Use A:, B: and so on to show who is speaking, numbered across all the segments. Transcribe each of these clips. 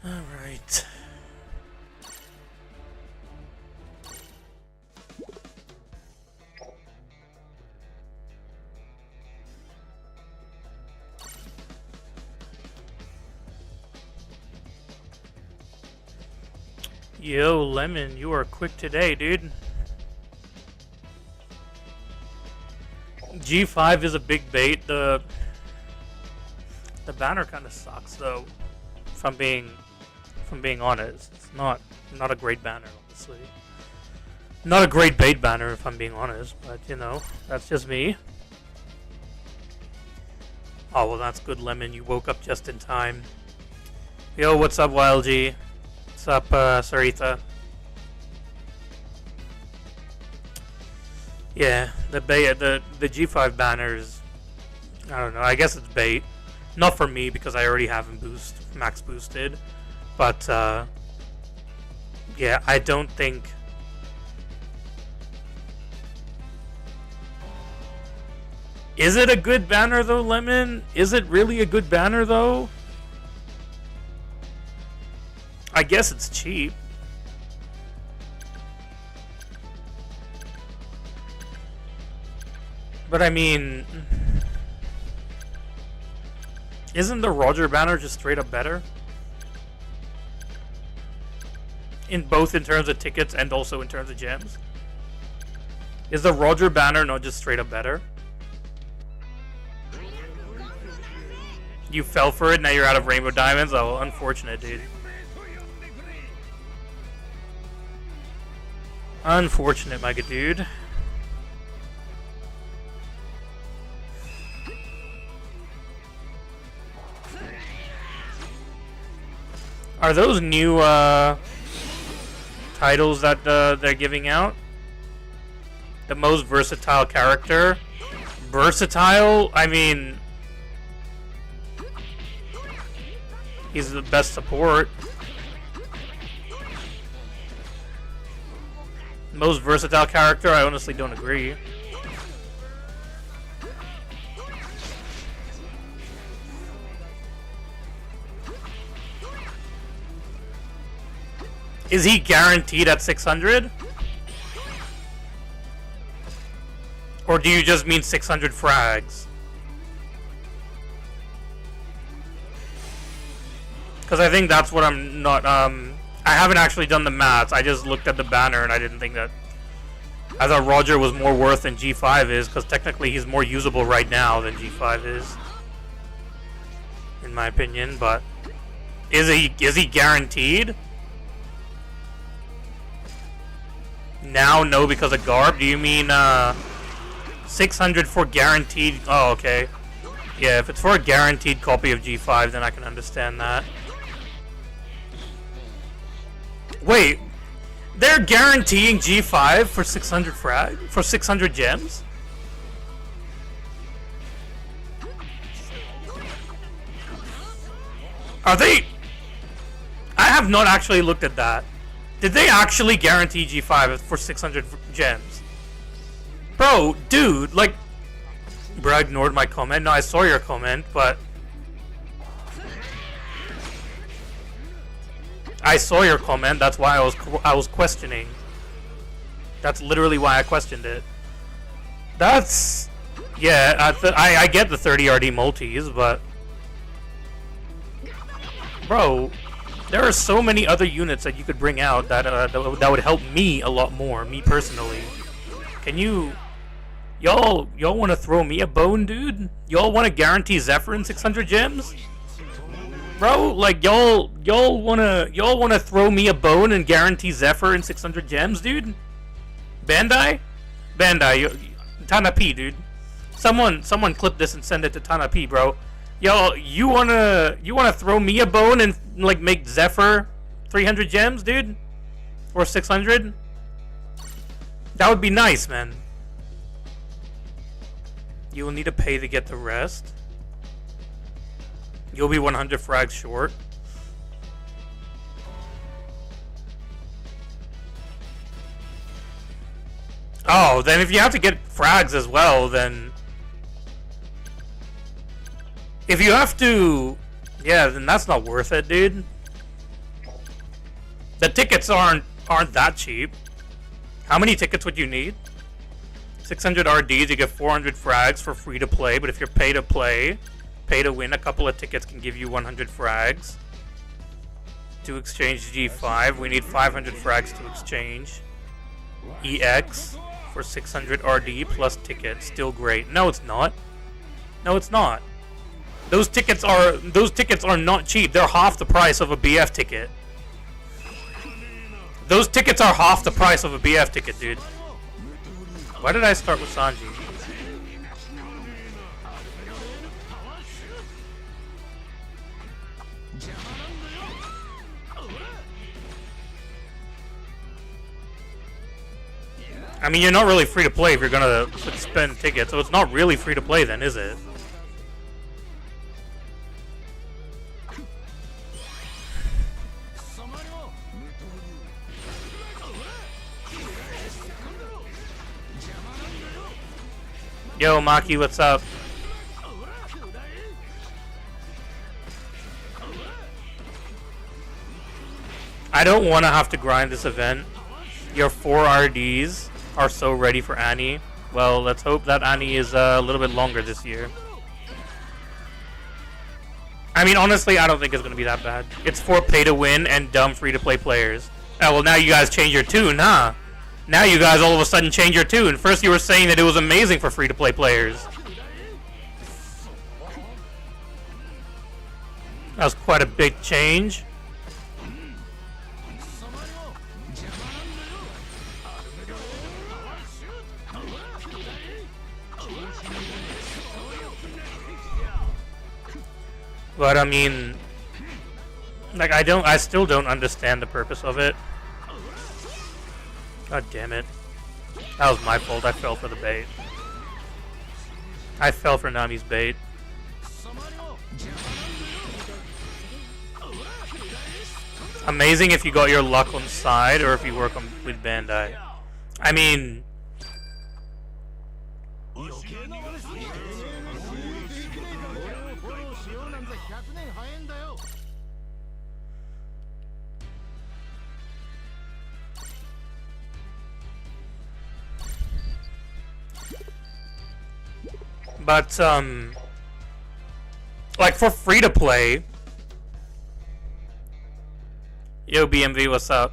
A: Alright. Yo, Lemon, you are quick today, dude. G5 is a big bait. The banner kind of sucks, though. If I'm being honest, it's not a great banner, honestly. Not a great bait banner, if I'm being honest. But you know, that's just me. Oh well, that's good, Lemon. You woke up just in time. Yo, what's up, YLG? What's up, Saritha? Yeah, the G5 banners. I don't know. I guess it's bait. Not for me because I already have him max boosted. But yeah, I don't think. Is it a good banner though, Lemon? Is it really a good banner though? I guess it's cheap. But I mean, isn't the Roger banner just straight up better? In terms of tickets and also in terms of gems? Is the Roger banner not just straight up better? You fell for it, now you're out of Rainbow Diamonds? Oh, unfortunate, dude. Unfortunate, my good dude. Are those new titles that they're giving out? The most versatile character? Versatile? I mean, he's the best support. Most versatile character? I honestly don't agree. Is he guaranteed at 600? Or do you just mean 600 frags? Because I think that's what I'm not, I haven't actually done the maths. I just looked at the banner and I didn't think that. I thought Roger was more worth than G5 is, because technically he's more usable right now than G5 is. In my opinion, but is he guaranteed? Now, no, because of Garb? Do you mean 600 for guaranteed? Oh, okay. Yeah, if it's for a guaranteed copy of G5, then I can understand that. Wait, they're guaranteeing G5 for 600 for 600 gems? Are they? I have not actually looked at that. Did they actually guarantee G5 for 600 gems? Bro, dude, like... Bro, I ignored my comment. No, I saw your comment, but... I saw your comment, that's why I was questioning. That's literally why I questioned it. That's... Yeah, I get the 30 RD multis, but... Bro... There are so many other units that you could bring out that that would help me a lot more, me personally. Can you, y'all want to throw me a bone, dude? Y'all want to guarantee Zephyr in 600 gems, bro? Like y'all wanna throw me a bone and guarantee Zephyr in 600 gems, dude? Bandai, Tana P, dude. Someone clip this and send it to Tana P, bro. Yo, you wanna throw me a bone and like make Zephyr 300 gems, dude? Or 600? That would be nice, man. You will need to pay to get the rest. You'll be 100 frags short. Oh, then if you have to get frags as well, then... If you have to... Yeah, then that's not worth it, dude. The tickets aren't that cheap. How many tickets would you need? 600 RDs, you get 400 frags for free to play, but if you're pay to play, pay to win, a couple of tickets can give you 100 frags. To exchange G5, we need 500 frags to exchange. EX for 600 RD plus tickets, still great. No, it's not. No, it's not. Those tickets are not cheap. They're half the price of a BF ticket. Those tickets are half the price of a BF ticket, dude. Why did I start with Sanji? I mean, you're not really free to play if you're gonna spend tickets, so it's not really free to play then, is it? Yo, Maki, what's up? I don't want to have to grind this event. Your 4 RDs are so ready for Annie. Well, let's hope that Annie is a little bit longer this year. I mean, honestly, I don't think it's going to be that bad. It's for pay-to-win and dumb free-to-play players. Oh, well, now you guys change your tune, huh? Now you guys all of a sudden change your tune. First you were saying that it was amazing for free-to-play players. That was quite a big change. But I mean, like, I still don't understand the purpose of it. God damn it. That was my fault. I fell for the bait. I fell for Nami's bait. Amazing if you got your luck on side or if you work with Bandai. I mean... But, like, for free-to-play... Yo, BMV, what's up?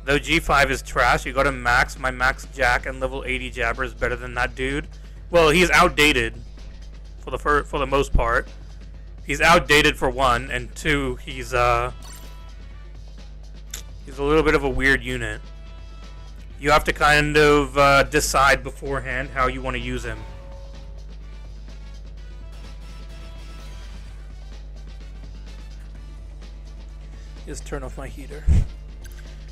A: Though G5 is trash, you gotta max. My max Jack and level 80 Jabber is better than that dude. Well, he's outdated, for the most part. He's outdated for one, and two, he's a little bit of a weird unit. You have to kind of decide beforehand how you want to use him. Just turn off my heater.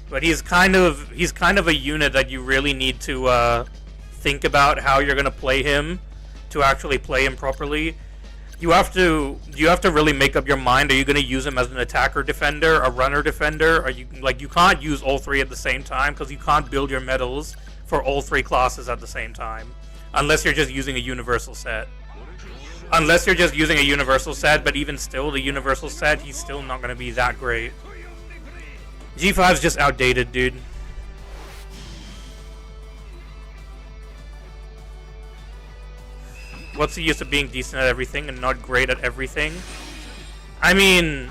A: But he's kind of a unit that you really need to think about how you're gonna play him to actually play him properly. You have to really make up your mind. Are you gonna use him as an attacker defender, a runner defender? Are you you can't use all three at the same time because you can't build your medals for all three classes at the same time, unless you're just using a universal set. Unless you're just using a universal set, but even still, the universal set, he's still not going to be that great. G5's just outdated, dude. What's the use of being decent at everything and not great at everything? I mean,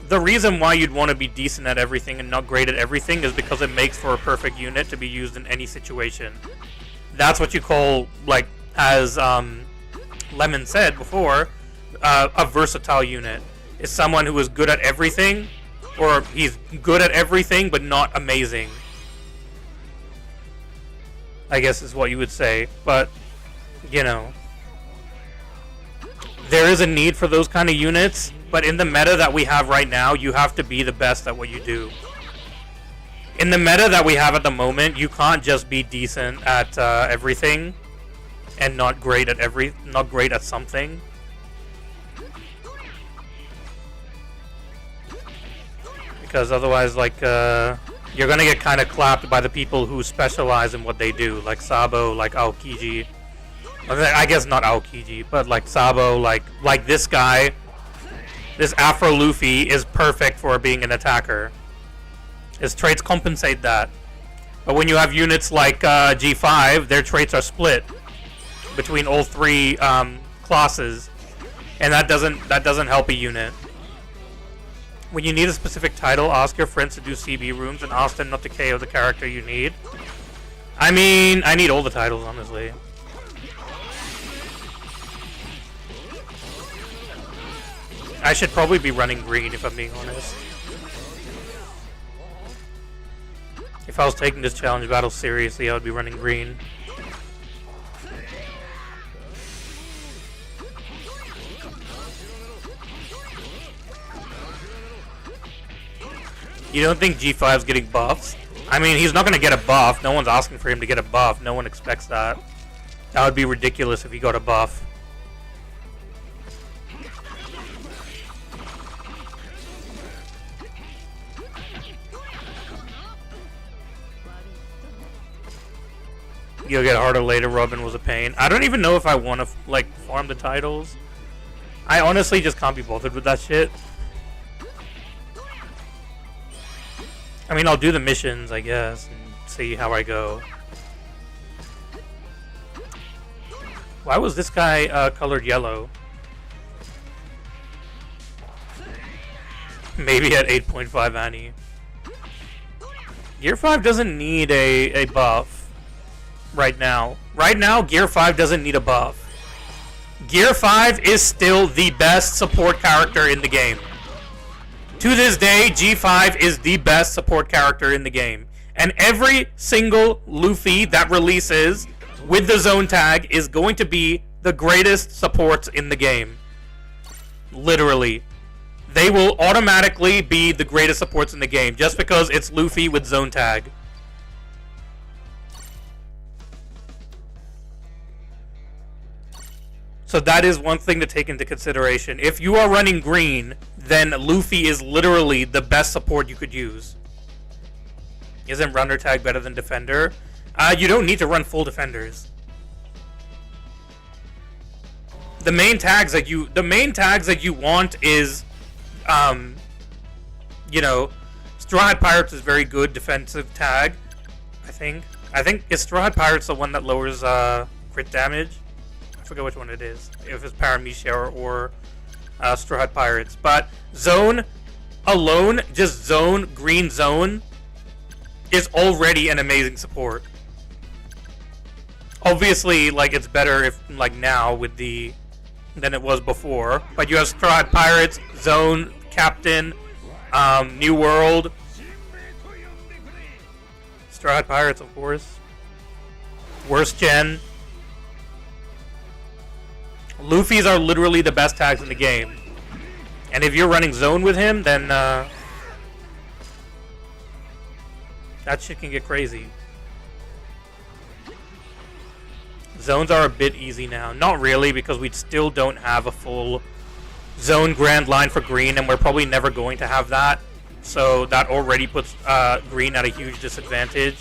A: the reason why you'd want to be decent at everything and not great at everything is because it makes for a perfect unit to be used in any situation. That's what you call, like, as, Lemon said before, a versatile unit is someone who is good at everything, or he's good at everything but not amazing, I guess is what you would say. But, you know, there is a need for those kind of units, but in the meta that we have right now, you have to be the best at what you do. In the meta that we have at the moment, you can't just be decent at everything and not great at something. Because otherwise, like, you're gonna get kind of clapped by the people who specialize in what they do, like Sabo, like Aokiji. I guess not Aokiji, but like Sabo, like this guy, this Afro Luffy is perfect for being an attacker. His traits compensate that. But when you have units like G5, their traits are split between all three classes, and that doesn't help a unit. When you need a specific title, ask your friends to do CB rooms and ask them not to KO the character you need. I mean, I need all the titles, honestly. I should probably be running green, if I'm being honest. If I was taking this challenge battle seriously, I would be running green. You don't think G5's getting buffs? I mean, he's not going to get a buff. No one's asking for him to get a buff. No one expects that. That would be ridiculous if he got a buff. You'll get harder later. Robin was a pain. I don't even know if I want to like farm the titles. I honestly just can't be bothered with that shit. I mean, I'll do the missions, I guess, and see how I go. Why was this guy colored yellow? Maybe at 8.5 Annie. Gear 5 doesn't need a buff right now. Right now, Gear 5 doesn't need a buff. Gear 5 is still the best support character in the game. To this day, G5 is the best support character in the game. And every single Luffy that releases with the zone tag is going to be the greatest supports in the game. Literally. They will automatically be the greatest supports in the game just because it's Luffy with zone tag. So that is one thing to take into consideration. If you are running green, then Luffy is literally the best support you could use. Isn't runner tag better than defender? You don't need to run full defenders. The main tags that you want is, you know, Straw Hat Pirates is very good defensive tag. I think is Straw Hat Pirates the one that lowers crit damage? I forget which one it is. If it's Paramecia or Straw Hat Pirates, but zone alone, just zone, green zone, is already an amazing support. Obviously, like, it's better if, like, now with the than it was before. But you have Straw Hat Pirates, zone, captain, New World, Straw Hat Pirates, of course. Worst gen. Luffy's are literally the best tags in the game. And if you're running zone with him, then that shit can get crazy. Zones are a bit easy now. Not really, because we still don't have a full zone grand line for green, and we're probably never going to have that. So that already puts green at a huge disadvantage.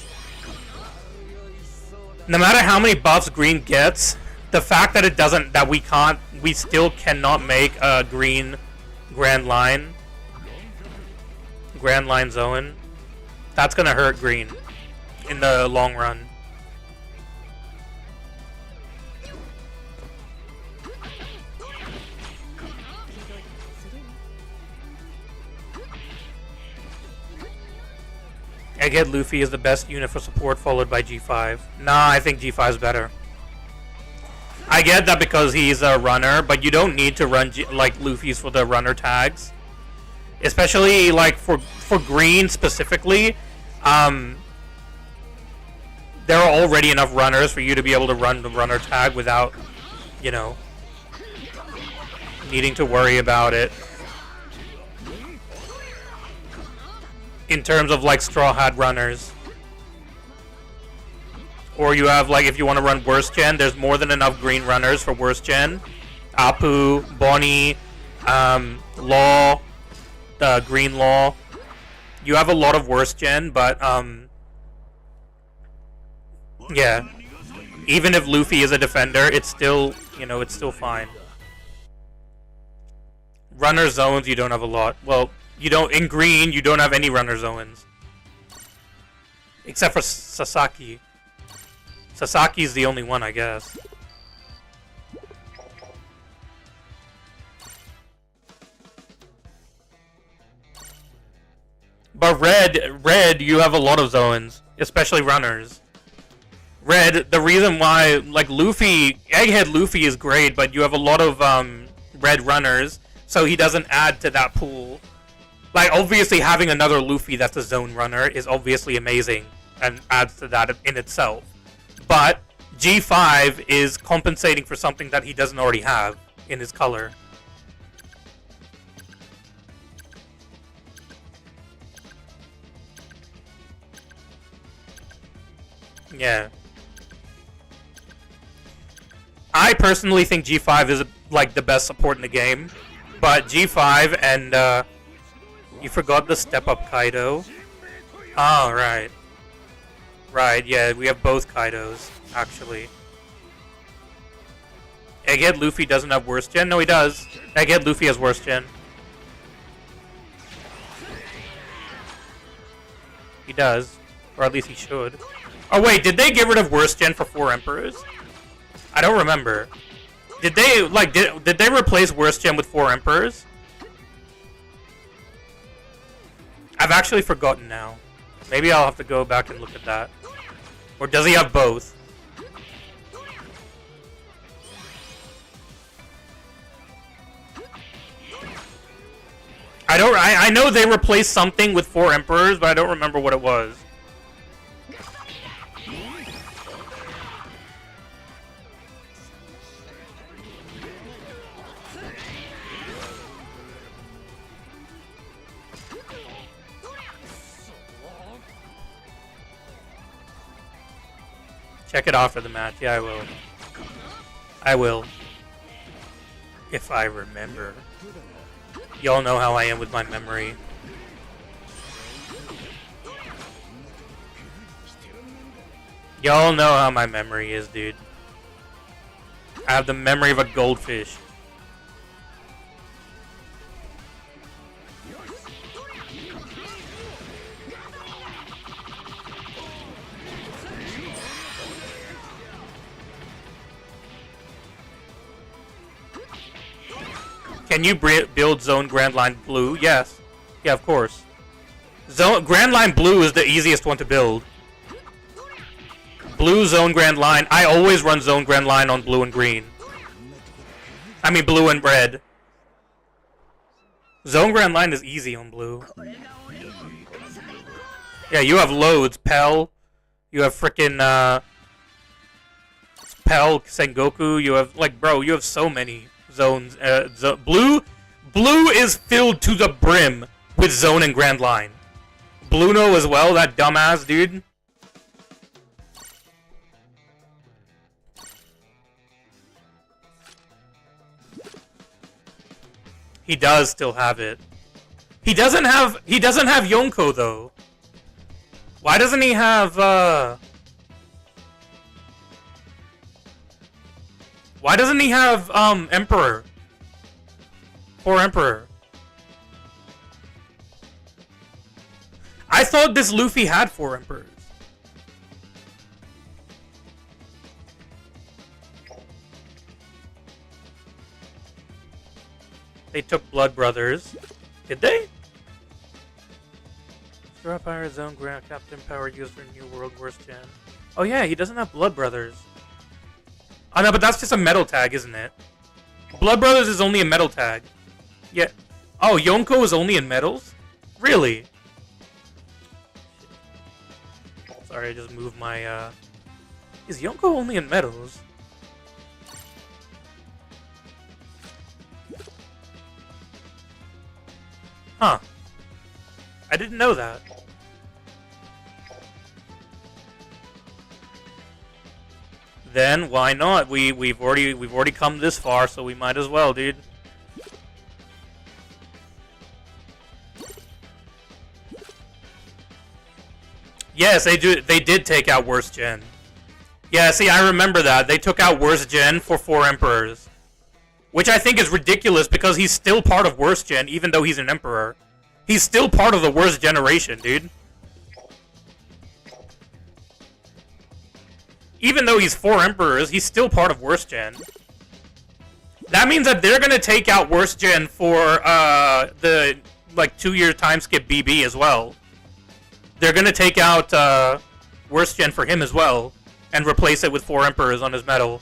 A: No matter how many buffs green gets, the fact that it doesn't, that we still cannot make a green grand line zone, that's gonna hurt green in the long run. I get Luffy is the best unit for support, followed by G5. Nah, I think G5 is better. I get that because he's a runner, but you don't need to run like Luffy's for the runner tags, especially like for green specifically. There are already enough runners for you to be able to run the runner tag without, you know, needing to worry about it. In terms of like Straw Hat runners. Or you have, like, if you want to run worst gen, there's more than enough green runners for worst gen. Apu, Bonnie, Law, Green Law. You have a lot of worst gen, but yeah. Even if Luffy is a defender, it's still, you know, it's still fine. Runner zones, you don't have a lot. Well, you don't, in green, you don't have any runner zones. Except for Sasaki. Sasaki's the only one, I guess. But red, you have a lot of zones, especially runners. Red, the reason why, like Luffy, Egghead Luffy is great, but you have a lot of red runners, so he doesn't add to that pool. Like, obviously having another Luffy that's a zone runner is obviously amazing and adds to that in itself. But G5 is compensating for something that he doesn't already have in his color. Yeah. I personally think G5 is like the best support in the game, but G5 and you forgot the step up Kaido. Oh, right. Right, yeah, we have both Kaidos, actually. Egghead Luffy doesn't have worst gen? No, he does. Egghead Luffy has worst gen. He does. Or at least he should. Oh wait, did they get rid of worst gen for 4 Emperors? I don't remember. Did they, like, did they replace worst gen with 4 Emperors? I've actually forgotten now. Maybe I'll have to go back and look at that. Or does he have both? I know they replaced something with 4 Emperors, but I don't remember what it was. Check it after the match. Yeah, I will. I will. If I remember. Y'all know how I am with my memory. Y'all know how my memory is, dude. I have the memory of a goldfish. Can you build Zone Grand Line Blue? Yes. Yeah, of course. Grand Line Blue is the easiest one to build. Blue Zone Grand Line. I always run Zone Grand Line on blue and green. I mean blue and red. Zone Grand Line is easy on blue. Yeah, you have loads. Pell. You have frickin' Pell, Sengoku. You have, like, bro, you have so many zones. Blue is filled to the brim with Zone and Grand Line. Bluno as well, that dumbass dude. He does still have it. He doesn't have Yonko though. Why doesn't he have Why doesn't he have Emperor? Or Emperor? I thought this Luffy had 4 Emperors. They took Blood Brothers. Did they? Star Pirate Zone Ground Captain Power used for New World Worst Gen. Oh yeah, he doesn't have Blood Brothers. Oh no, but that's just a metal tag, isn't it? Blood Brothers is only a metal tag. Yeah. Oh, Yonko is only in metals? Really? Sorry, I just moved my, Is Yonko only in metals? Huh. I didn't know that. Then why not? We've already come this far, so we might as well, dude. Yes, they did take out Worst Gen. Yeah, see, I remember that. They took out Worst Gen for 4 Emperors. Which I think is ridiculous because he's still part of Worst Gen, even though he's an Emperor. He's still part of the Worst Generation, dude. even though he's 4 Emperors, he's still part of Worst Gen. That means that they're gonna take out Worst Gen for the like 2-year time skip BB as well. They're gonna take out Worst Gen for him as well and replace it with 4 Emperors on his medal.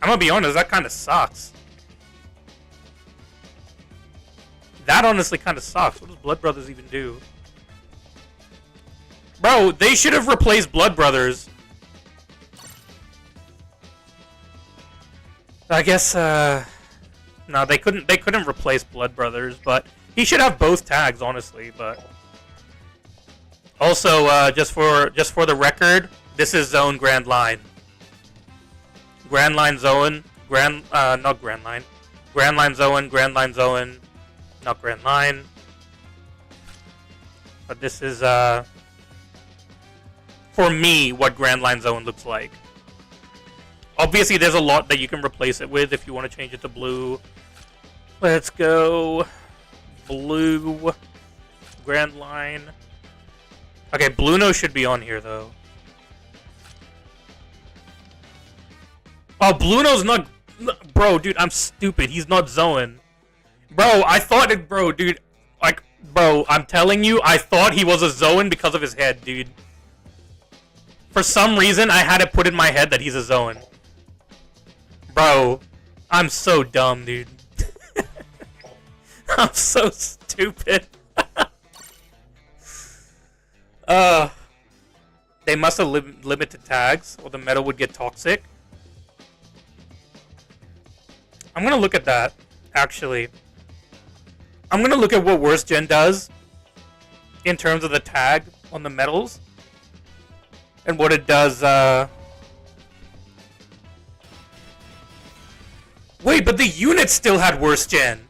A: I'm gonna be honest, that kind of sucks. That honestly kind of sucks. What does Blood Brothers even do? Bro, they should have replaced Blood Brothers. I guess, no, they couldn't replace Blood Brothers, but he should have both tags, honestly, but... Also, just for the record, this is Zone Grand Line. Grand Line Zone, not Grand Line. Grand Line Zone, Grand Line Zone, not Grand Line. But this is, for me, what Grand Line Zone looks like. Obviously, there's a lot that you can replace it with if you want to change it to blue. Let's go blue, Grand Line. Okay, Bluno should be on here, though. Oh, Bluno's not... Bro, dude, I'm stupid. He's not Zoan. Bro, I thought it... Bro, dude. Like, bro, I'm telling you, I thought he was a Zoan because of his head, dude. For some reason, I had it put in my head that he's a Zoan. Bro, I'm so dumb, dude. I'm so stupid. They must have limited tags, or the metal would get toxic. I'm gonna look at that, actually. I'm gonna look at what Worst Gen does in terms of the tag on the metals. And what it does, Wait, but the unit still had Worst Gen.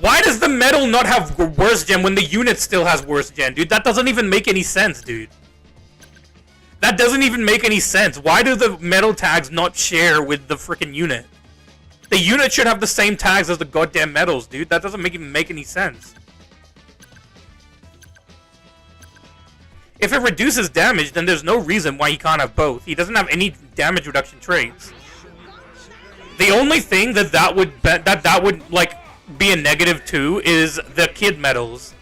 A: Why does the metal not have Worst Gen when the unit still has Worst Gen, dude? That doesn't even make any sense, dude. That doesn't even make any sense. Why do the metal tags not share with the freaking unit? The unit should have the same tags as the goddamn metals, dude. That doesn't even make any sense. If it reduces damage, then there's no reason why he can't have both. He doesn't have any damage reduction traits. The only thing that would like be a negative to is the kid medals.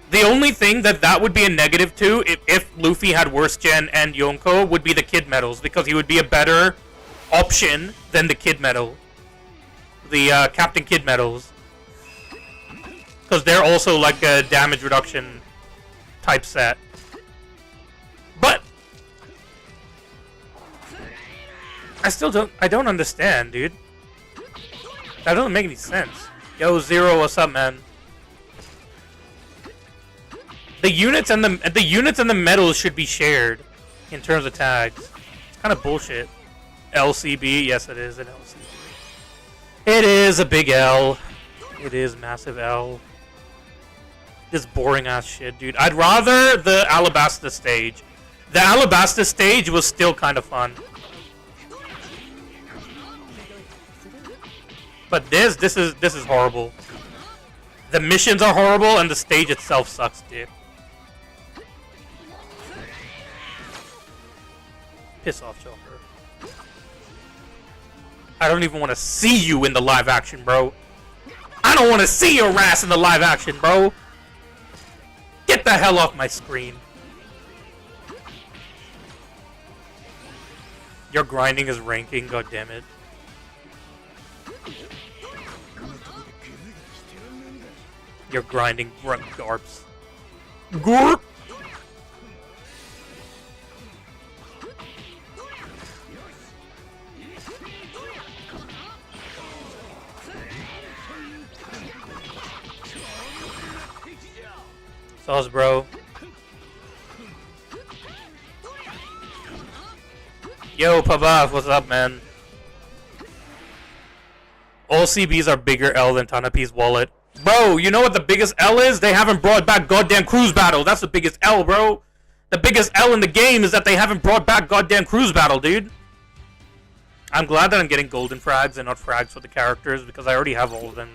A: The only thing that would be a negative to if Luffy had Worst Gen and Yonko would be the kid medals, because he would be a better option than the kid medal. The Captain Kid medals. Because they're also like a damage reduction type set. But I don't understand, dude. That doesn't make any sense. Yo, Zero, what's up, man? The units and the medals should be shared in terms of tags. It's kind of bullshit. LCB, yes, it is an LCB. It is a big L. It is massive L. This boring ass shit, dude. I'd rather the Alabasta stage. The Alabasta stage was still kind of fun. But this is horrible. The missions are horrible and the stage itself sucks, dude. Piss off, Joker. I don't even want to see you in the live action, bro. I don't want to see your ass in the live action, bro. Get the hell off my screen. Your grinding is ranking, goddammit. You're grinding garps. Gorp! Sauce, bro. Yo, Pavaf, what's up, man? All CBs are bigger L than Tanapi's wallet. Bro, you know what the biggest L is? They haven't brought back goddamn Cruise Battle. That's the biggest L, bro. The biggest L in the game is that they haven't brought back goddamn Cruise Battle, dude. I'm glad that I'm getting golden frags and not frags for the characters, because I already have all of them,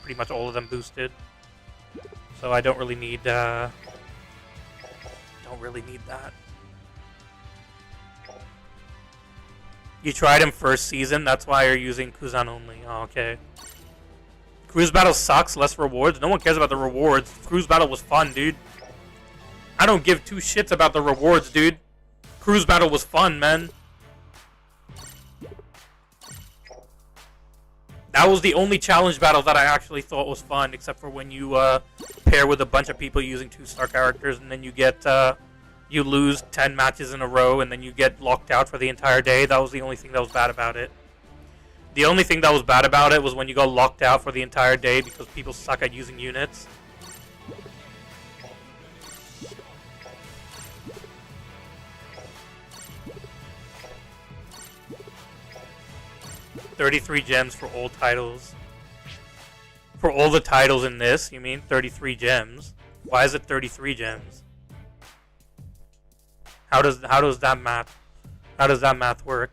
A: pretty much all of them boosted. So I don't really need, don't really need that. You tried him first season, that's why you're using Kuzan only. Oh, okay. Cruise Battle sucks, less rewards. No one cares about the rewards. Cruise Battle was fun, dude. I don't give two shits about the rewards, dude. Cruise Battle was fun, man. That was the only challenge battle that I actually thought was fun, except for when you pair with a bunch of people using 2-star characters, and then you get you lose 10 matches in a row, and then you get locked out for the entire day. That was the only thing that was bad about it. The only thing that was bad about it was when you got locked out for the entire day because people suck at using units. $33 gems for all titles. For all the titles in this, you mean 33 gems? Why is it 33 gems? How does that math work?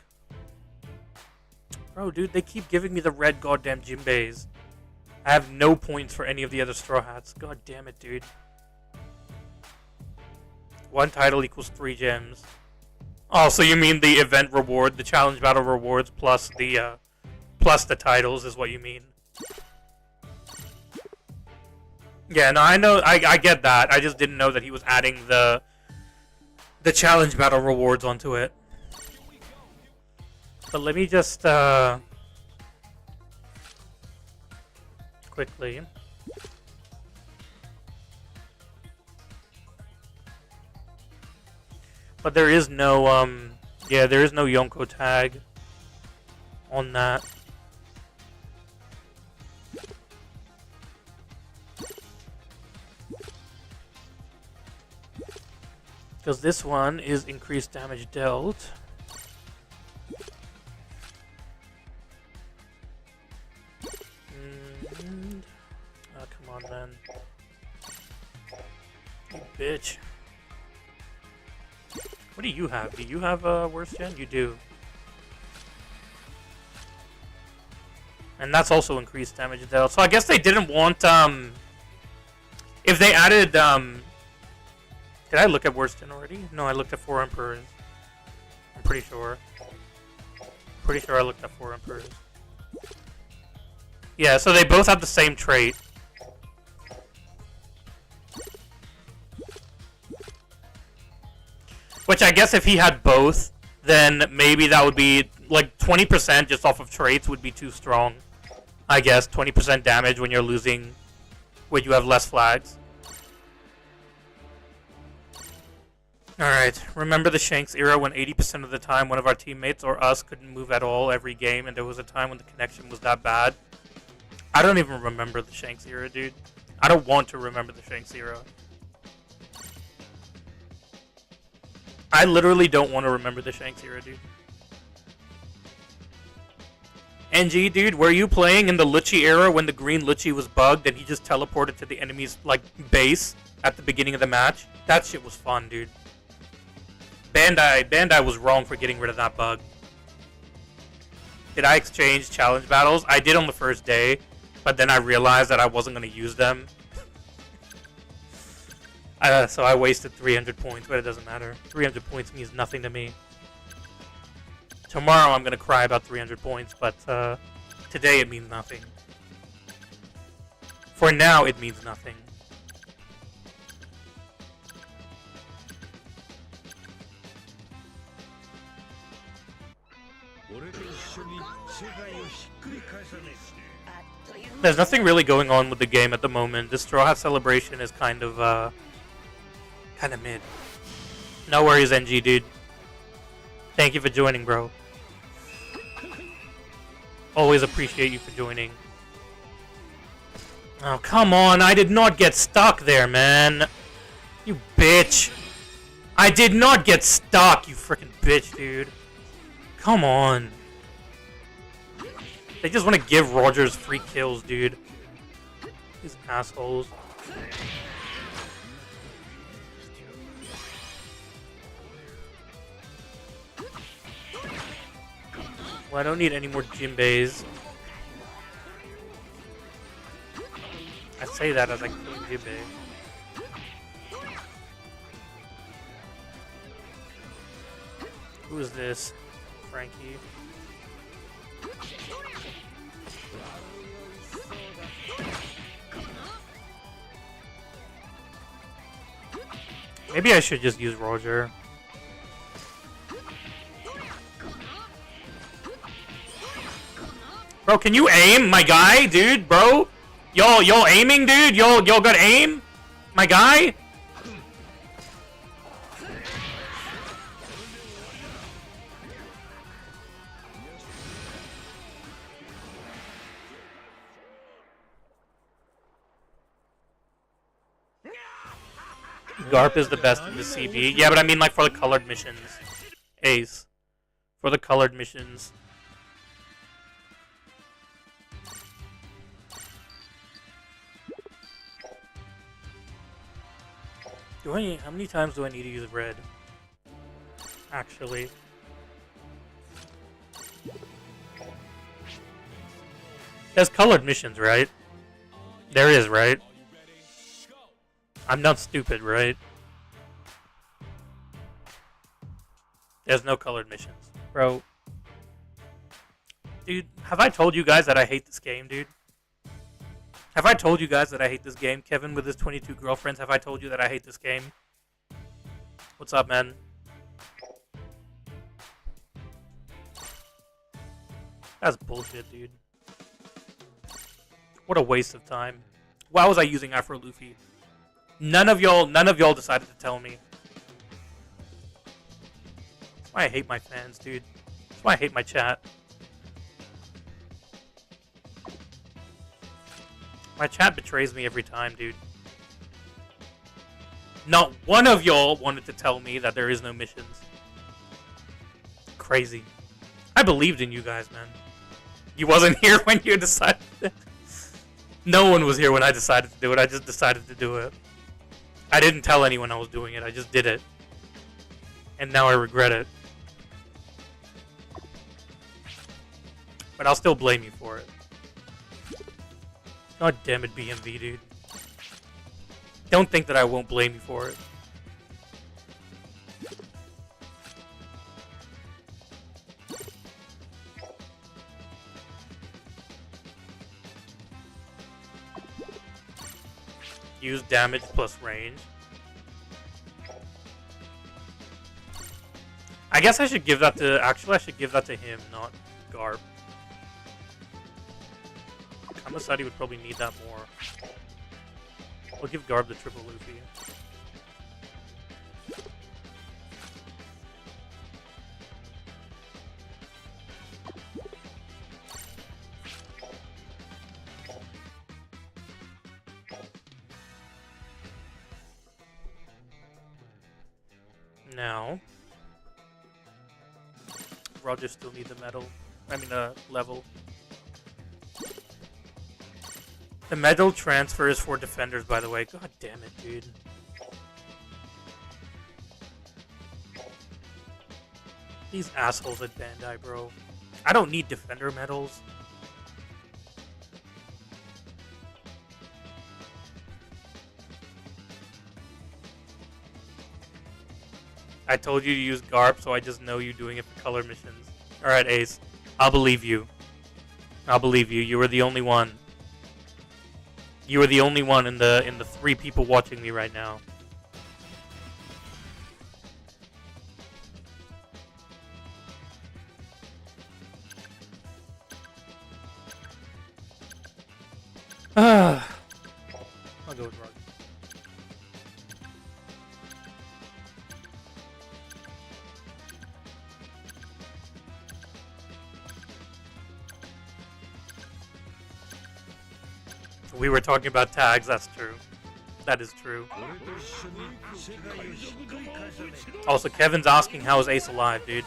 A: Bro, dude, they keep giving me the red goddamn Jinbeis. I have no points for any of the other Straw Hats. God damn it, dude. One title equals 3 gems. Oh, so you mean the event reward, the challenge battle rewards plus the titles is what you mean? Yeah, no, I know, I get that. I just didn't know that he was adding the challenge battle rewards onto it. But let me just quickly. But there is no yeah, there is no Yonko tag on that. Because this one is increased damage dealt. And, oh, come on, man. You bitch. What do you have? Do you have worse gen? You do. And that's also increased damage dealt. So I guess they didn't want, if they added, did I look at worst gen already? No, I looked at 4 Emperors. I'm pretty sure. Pretty sure I looked at 4 Emperors. Yeah, so they both have the same trait. Which I guess if he had both, then maybe that would be, like, 20% just off of traits would be too strong. I guess, 20% damage when you're losing, when you have less flags. Alright, remember the Shanks era when 80% of the time one of our teammates or us couldn't move at all every game, and there was a time when the connection was that bad? I don't even remember the Shanks era, dude. I don't want to remember the Shanks era. I literally don't want to remember the Shanks era, dude. NG, dude, were you playing in the Lucci era when the green Lucci was bugged and he just teleported to the enemy's, like, base at the beginning of the match? That shit was fun, dude. Bandai was wrong for getting rid of that bug. Did I exchange challenge battles? I did on the first day, but then I realized that I wasn't going to use them. So I wasted 300 points, but it doesn't matter. 300 points means nothing to me. Tomorrow I'm going to cry about 300 points, but today it means nothing. For now, it means nothing. There's nothing really going on with the game at the moment. This Straw Hat celebration is kind of mid. No worries, NG, dude. Thank you for joining, bro. Always appreciate you for joining. Oh, come on. I did not get stuck there, man. You bitch. I did not get stuck, you freaking bitch, dude. Come on. They just want to give Rogers free kills, dude. These assholes. Well, I don't need any more Jinbeis. I say that as I kill Jinbei. Who is this? Frankie. Maybe I should just use Roger. Bro, can you aim, my guy, dude, bro? Y'all aiming, dude? Y'all got aim, my guy? Garp is the best in the CB. Yeah, but I mean like for the colored missions. Ace. For the colored missions. How many times do I need to use red? Actually. There's colored missions, right? There is, right? I'm not stupid, right? There's no colored missions. Bro. Dude, have I told you guys that I hate this game, dude? Have I told you guys that I hate this game? Kevin with his 22 girlfriends, have I told you that I hate this game? What's up, man? That's bullshit, dude. What a waste of time. Why was I using Afro Luffy? None of y'all decided to tell me. That's why I hate my fans, dude. That's why I hate my chat. My chat betrays me every time, dude. Not one of y'all wanted to tell me that there is no missions. Crazy. I believed in you guys, man. You wasn't here when you decided it. No one was here when I decided to do it. I just decided to do it. I didn't tell anyone I was doing it. I just did it. And now I regret it. But I'll still blame you for it. God damn it, BMV, dude. Don't think that I won't blame you for it. Use damage plus range. I guess I should give that to... Actually, I should give that to him, not Garp. Kamasari would probably need that more. I'll give Garb the triple Luffy. Now, Roger still needs a medal. I mean, a level. The medal transfer is for defenders, by the way. God damn it, dude. These assholes at Bandai, bro. I don't need defender medals. I told you to use Garp, so I just know you doing it for color missions. Alright, Ace. I'll believe you. I'll believe you. You were the only one. You were the only one in the 3 people watching me right now. I'll go with Roger. We were talking about tags, that's true. That is true. Also, Kevin's asking how is Ace alive, dude.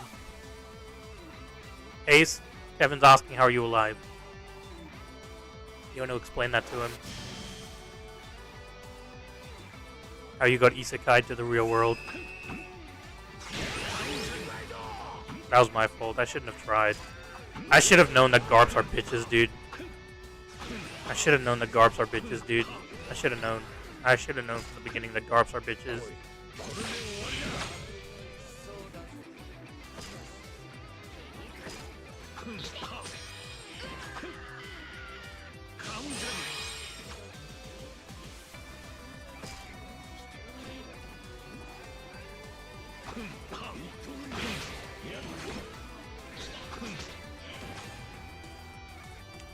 A: Ace, Kevin's asking how are you alive. You want to explain that to him? How you got isekai to the real world. That was my fault. I shouldn't have tried. I should have known that Garps are bitches, dude. I should have known that Garps are bitches, dude. I should have known. I should have known from the beginning that Garps are bitches.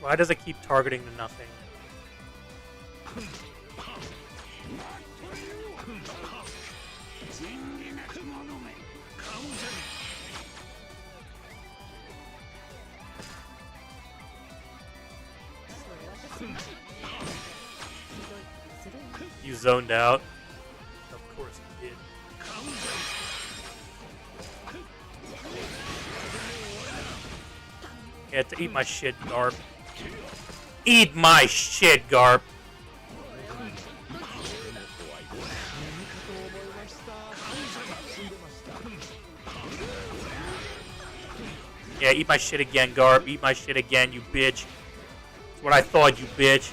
A: Why does it keep targeting the nothing? You zoned out. Of course you did. Yeah, to eat my shit, Garp. Eat my shit, Garp. Yeah, eat my shit again, Garp. Eat my shit again, you bitch. That's what I thought, you bitch.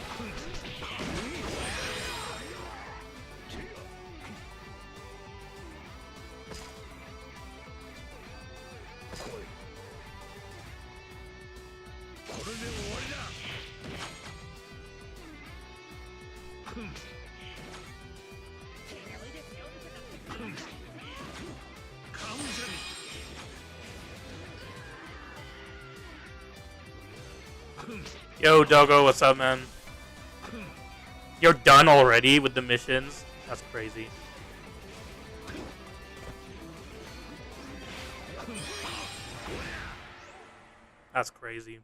A: Yo, Doggo, what's up, man? You're done already with the missions? That's crazy. That's crazy.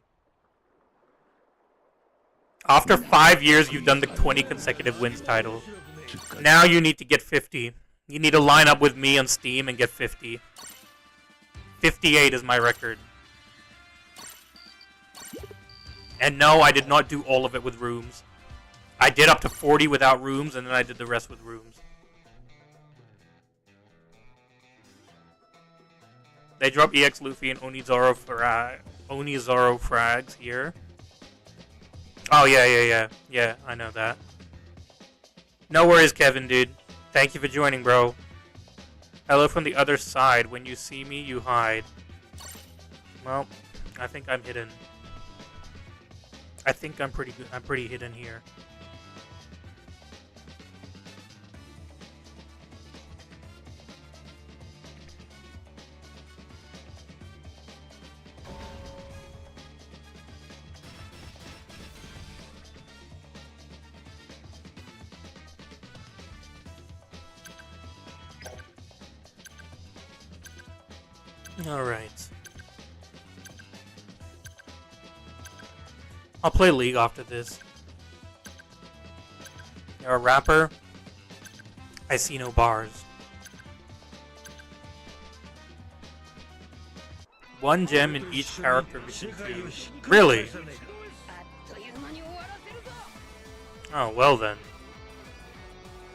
A: After 5 years, you've done the 20 consecutive wins title. Now you need to get 50. You need to line up with me on Steam and get 50. 58 is my record. And no, I did not do all of it with rooms. I did up to 40 without rooms, and then I did the rest with rooms. They drop EX Luffy and Onizaro frags here. Oh, yeah, I know that. No worries, Kevin, dude. Thank you for joining, bro. Hello from the other side. When you see me, you hide. Well, I think I'm hidden. I think I'm pretty good. I'm pretty hidden here. All right. I'll play League after this. You're a rapper? I see no bars. 1 gem in each character mission too. Really? Oh, well then.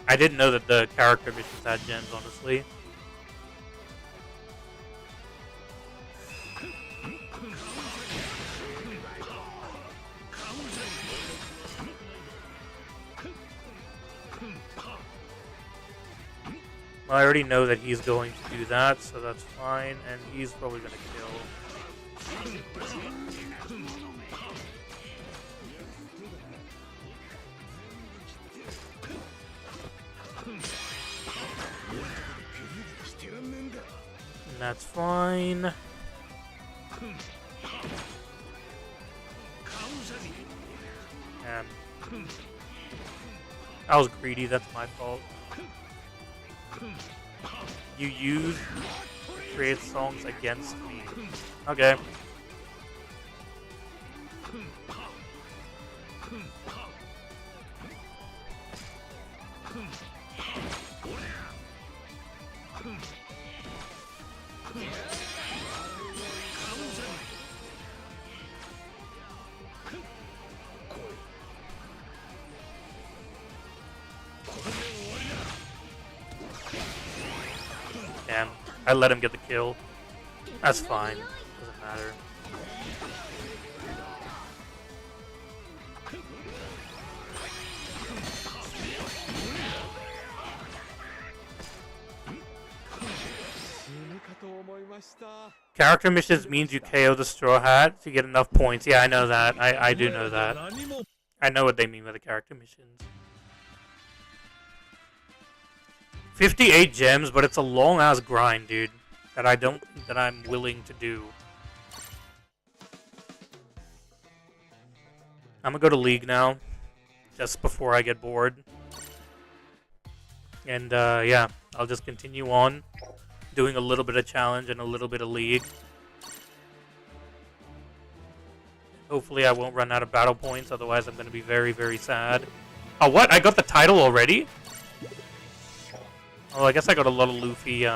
A: I didn't know that the character missions had gems, honestly. Well, I already know that he's going to do that, so that's fine, and he's probably going to kill. And that's fine. I was greedy, that's my fault. You use create songs against me. Okay. Damn, I let him get the kill. That's fine. Doesn't matter. Character missions means you KO the Straw Hat to get enough points. Yeah, I know that. I do know that. I know what they mean by the character missions. 58 gems, but it's a long-ass grind, dude. That I'm willing to do. I'm gonna go to League now, just before I get bored. And yeah, I'll just continue on doing a little bit of challenge and a little bit of League. Hopefully I won't run out of battle points, otherwise I'm going to be very, very sad. Oh, what? I got the title already? Oh, I guess I got a lot of Luffy,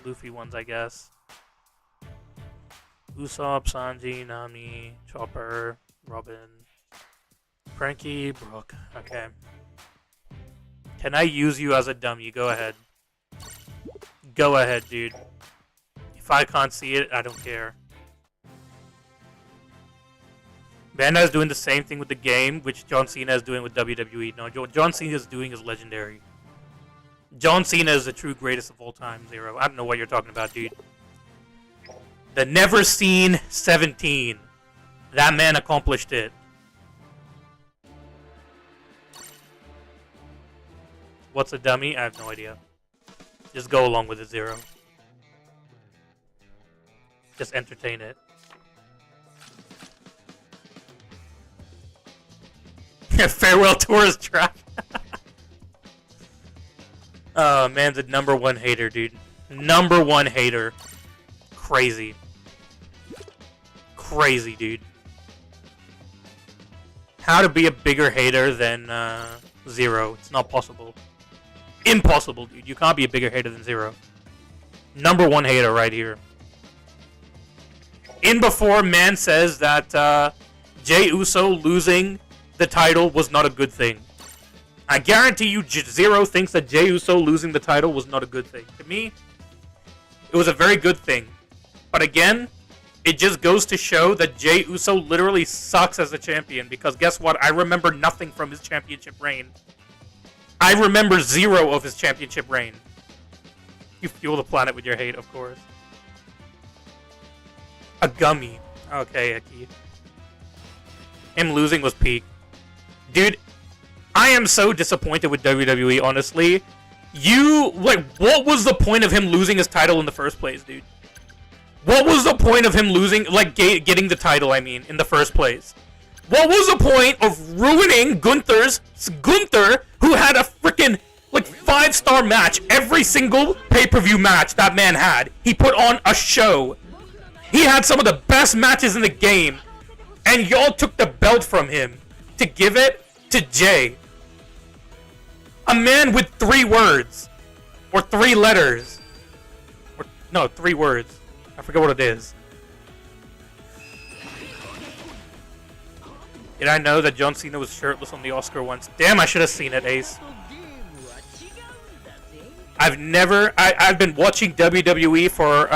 A: Luffy ones, I guess. Usopp, Sanji, Nami, Chopper, Robin, Frankie, Brook. Okay. Can I use you as a dummy? Go ahead. Go ahead, dude. If I can't see it, I don't care. Bandai's doing the same thing with the game, which John Cena is doing with WWE. No, John Cena is doing is legendary. John Cena is the true greatest of all time, Zero. I don't know what you're talking about, dude. The never seen 17. That man accomplished it. What's a dummy? I have no idea. Just go along with it, Zero. Just entertain it. Farewell tourist trap. Oh, man's a #1 hater, dude. #1 hater. Crazy. Crazy, dude. How to be a bigger hater than Zero? It's not possible. Impossible, dude. You can't be a bigger hater than Zero. #1 hater right here. In before, man says that Jey Uso losing the title was not a good thing. I guarantee you Zero thinks that Jey Uso losing the title was not a good thing. To me, it was a very good thing. But again, it just goes to show that Jey Uso literally sucks as a champion, because guess what? I remember nothing from his championship reign. I remember 0 of his championship reign. You fuel the planet with your hate, of course. A gummy. Okay, Aki. Him losing was peak. Dude, I am so disappointed with WWE, honestly. What was the point of him losing his title in the first place, dude? What was the point of him losing, getting the title, I mean, in the first place? What was the point of ruining Gunther, who had a freaking, 5-star match every single pay-per-view match that man had? He put on a show. He had some of the best matches in the game, and y'all took the belt from him to give it to Jay. A man with 3 words. Or 3 letters. Or, no, 3 words. I forget what it is. Did I know that John Cena was shirtless on the Oscar once? Damn, I should have seen it, Ace. I've been watching WWE for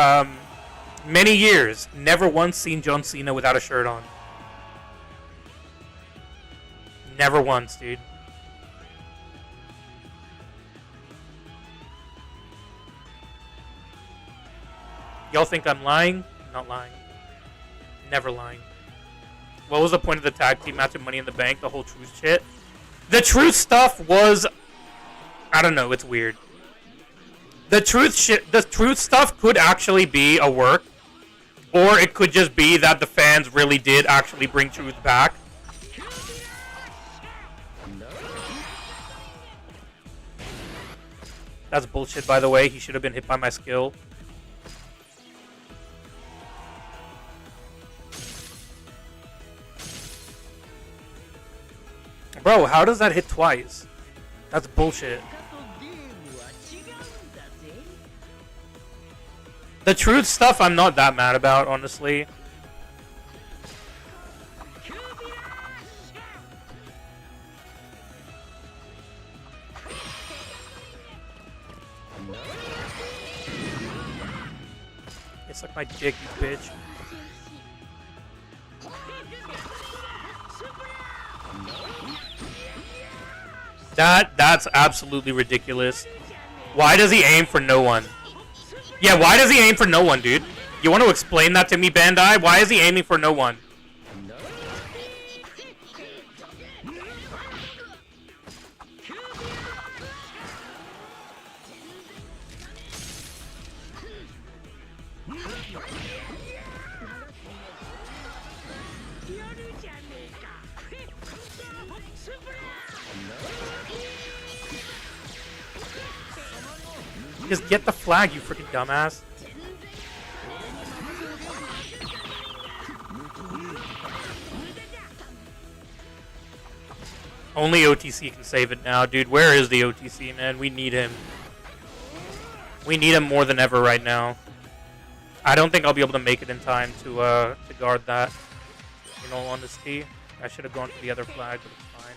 A: many years. Never once seen John Cena without a shirt on. Never once, dude. Y'all think I'm lying? I'm not lying. Never lying. What was the point of the tag team match of Money in the Bank? The whole truth shit? The truth stuff was... I don't know, it's weird. The truth stuff could actually be a work. Or it could just be that the fans really did actually bring truth back. That's bullshit, by the way. He should have been hit by my skill. Bro, how does that hit twice? That's bullshit. The truth stuff I'm not that mad about, honestly. It's like my dick, you bitch. That's absolutely ridiculous. Why does he aim for no one? Yeah, why does he aim for no one, dude? You want to explain that to me, Bandai? Why is he aiming for no one? Just get the flag, you freaking dumbass. Only OTC can save it now, dude. Where is the OTC, man? We need him. We need him more than ever right now. I don't think I'll be able to make it in time to guard that. In all honesty, I should have gone for the other flag, but it's fine.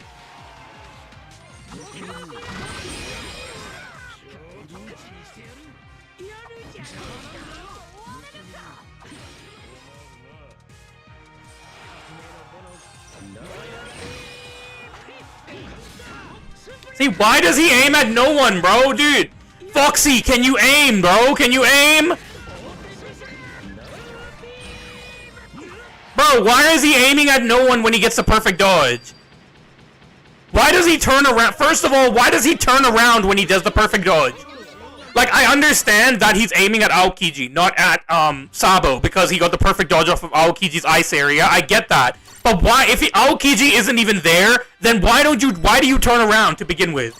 A: See, why does he aim at no one, bro? Dude, Foxy, can you aim, bro? Can you aim? Bro, why is he aiming at no one when he gets the perfect dodge? Why does he turn around? First of all, why does he turn around when he does the perfect dodge? Like, I understand that he's aiming at Aokiji, not at Sabo, because he got the perfect dodge off of Aokiji's ice area. I get that. But why, if Aokiji isn't even there, then why do you turn around to begin with?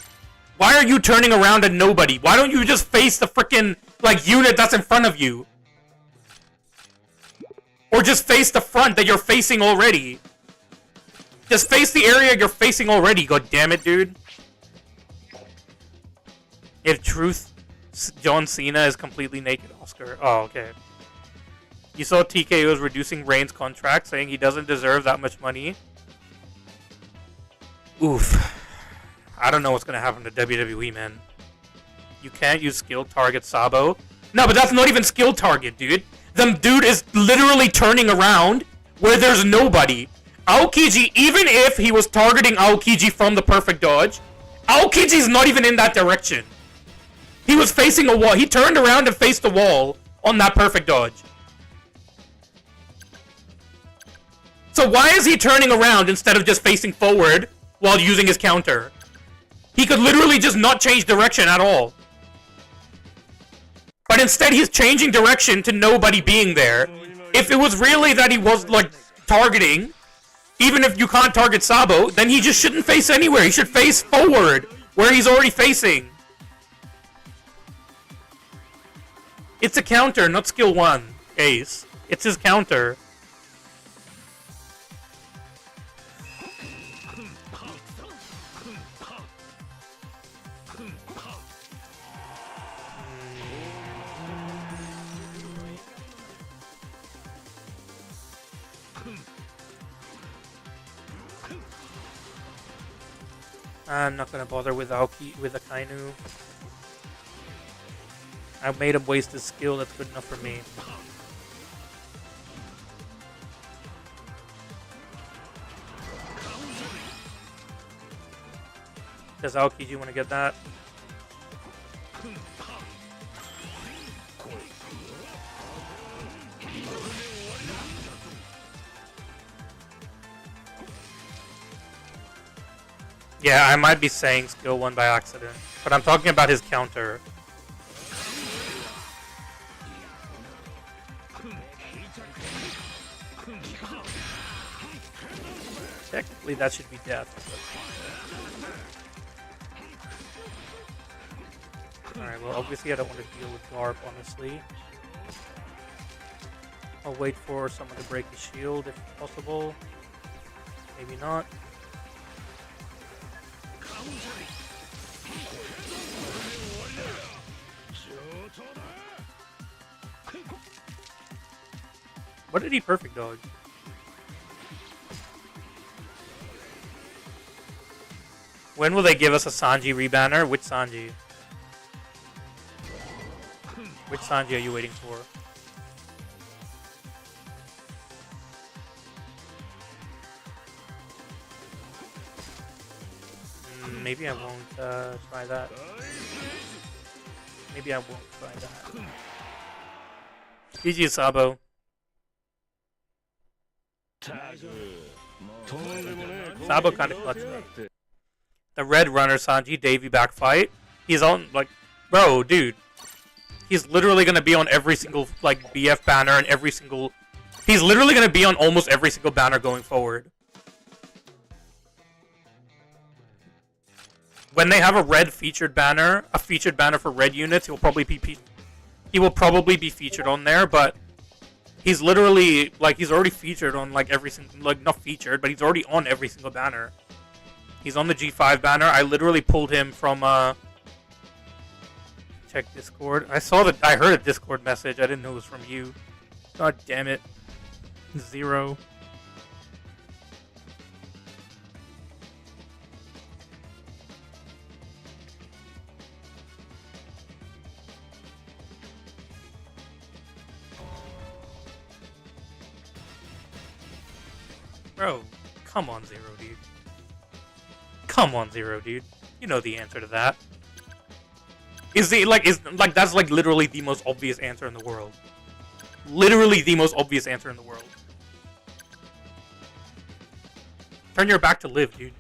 A: Why are you turning around at nobody? Why don't you just face the frickin', like, unit that's in front of you? Or just face the front that you're facing already. Just face the area you're facing already, god damn it, dude. If truth, John Cena is completely naked, Oscar. Oh, okay. You saw TKO's reducing Reigns' contract, saying he doesn't deserve that much money. Oof. I don't know what's gonna happen to WWE, man. You can't use skill target Sabo. No, but that's not even skill target, dude. The dude is literally turning around where there's nobody. Aokiji, even if he was targeting Aokiji from the perfect dodge, Aokiji's not even in that direction. He was facing a wall. He turned around and faced the wall on that perfect dodge. So why is he turning around instead of just facing forward while using his counter? He could literally just not change direction at all. But instead he's changing direction to nobody being there. If it was really that he was, like, targeting, even if you can't target Sabo, then he just shouldn't face anywhere. He should face forward where he's already facing. It's a counter, not skill 1, Ace. It's his counter. I'm not gonna bother with Akainu. I made him waste his skill, that's good enough for me. Does Aokiji want to get that? Yeah, I might be saying skill 1 by accident, but I'm talking about his counter. Technically, that should be death. Alright, well, obviously I don't want to deal with Garp, honestly. I'll wait for someone to break the shield if possible. Maybe not. What did he perfect dodge? When will they give us a Sanji rebanner? Which Sanji? Which Sanji are you waiting for? Maybe I won't try that. Maybe I won't try that. GG Sabo. Sabo kind of clutched me. The Red Runner Sanji Davy back fight. He's on, like, bro, dude. He's literally gonna be on every single, like, BF banner and every single. He's literally gonna be on almost every single banner going forward. when they have a red featured banner, a featured banner for red units, he will probably be featured on there. But he's literally like he's already featured on like every single not featured, but he's already on every single banner. He's on the G5 banner. I literally pulled him from check Discord. I heard a Discord message. I didn't know it was from you. God damn it. 0. Bro, come on, 0, dude. Come on, 0, dude. You know the answer to that. That's like literally the most obvious answer in the world. Literally the most obvious answer in the world. Turn your back to live, dude.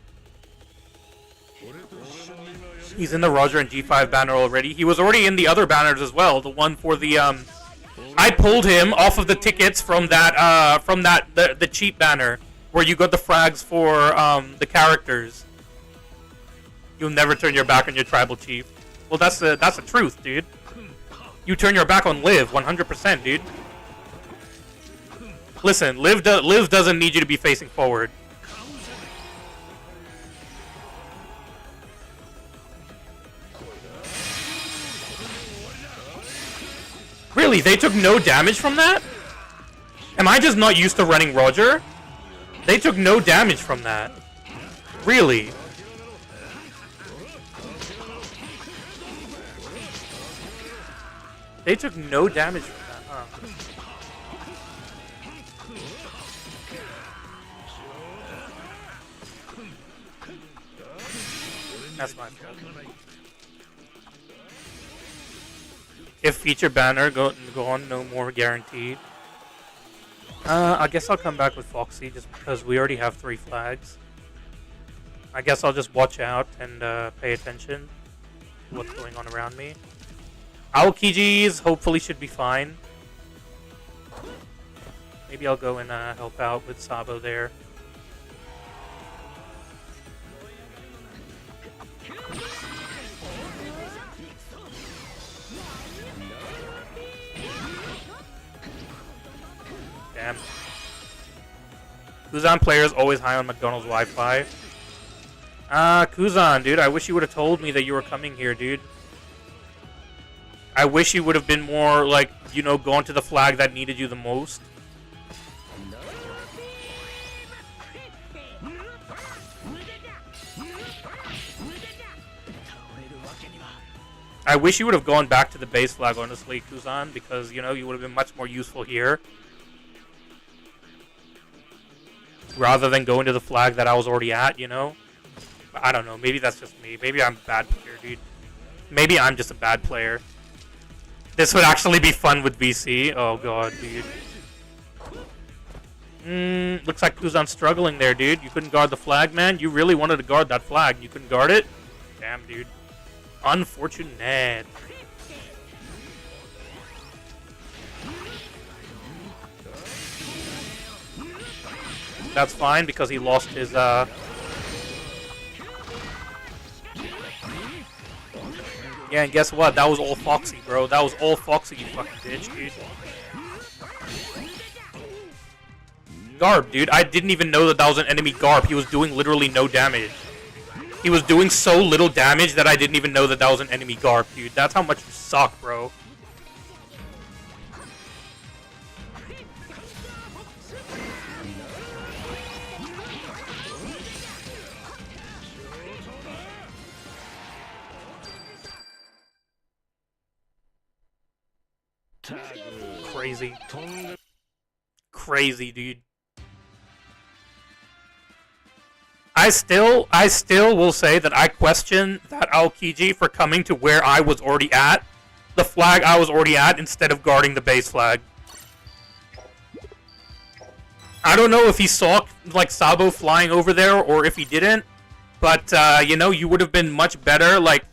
A: He's in the Roger and G5 banner already. He was already in the other banners as well. The one for the I pulled him off of the tickets from the cheap banner where you got the frags for the characters. You'll never turn your back on your tribal chief. Well, that's the truth, dude. You turn your back on Liv, 100%, dude. Listen, Liv doesn't need you to be facing forward. Really, they took no damage from that? Am I just not used to running Roger? They took no damage from that. Really? They took no damage from that, huh? That's my fault. If feature banner go on, no more guaranteed. I guess I'll come back with Foxy just because we already have 3 flags. I guess I'll just watch out and pay attention to what's going on around me. Aokijis hopefully should be fine. Maybe I'll go and help out with Sabo there. Damn. Kuzan players always high on McDonald's Wi-Fi. Kuzan, dude, I wish you would have told me that you were coming here, dude. I wish you would have been more, like, you know, going to the flag that needed you the most. I wish you would have gone back to the base flag, honestly, Kuzan, because, you know, you would have been much more useful here. Rather than going to the flag that I was already at, you know? I don't know, maybe that's just me. Maybe I'm a bad player, dude. Maybe I'm just a bad player. This would actually be fun with VC. Oh god, dude. Looks like Kuzan's struggling there, dude. You couldn't guard the flag, man. You really wanted to guard that flag. You couldn't guard it? Damn, dude. Unfortunate. That's fine because he lost his Yeah, and guess what? That was all Foxy, bro. That was all Foxy, you fucking bitch, dude. Garb, dude. I didn't even know that that was an enemy Garb. He was doing literally no damage. He was doing so little damage that I didn't even know that that was an enemy Garb, dude. That's how much you suck, bro. Crazy. Crazy, dude. I still will say that I question that Aokiji for coming to where I was already at, the flag I was already at, instead of guarding the base flag. I don't know if he saw, like, Sabo flying over there or if he didn't, but, you know, you would have been much better, like,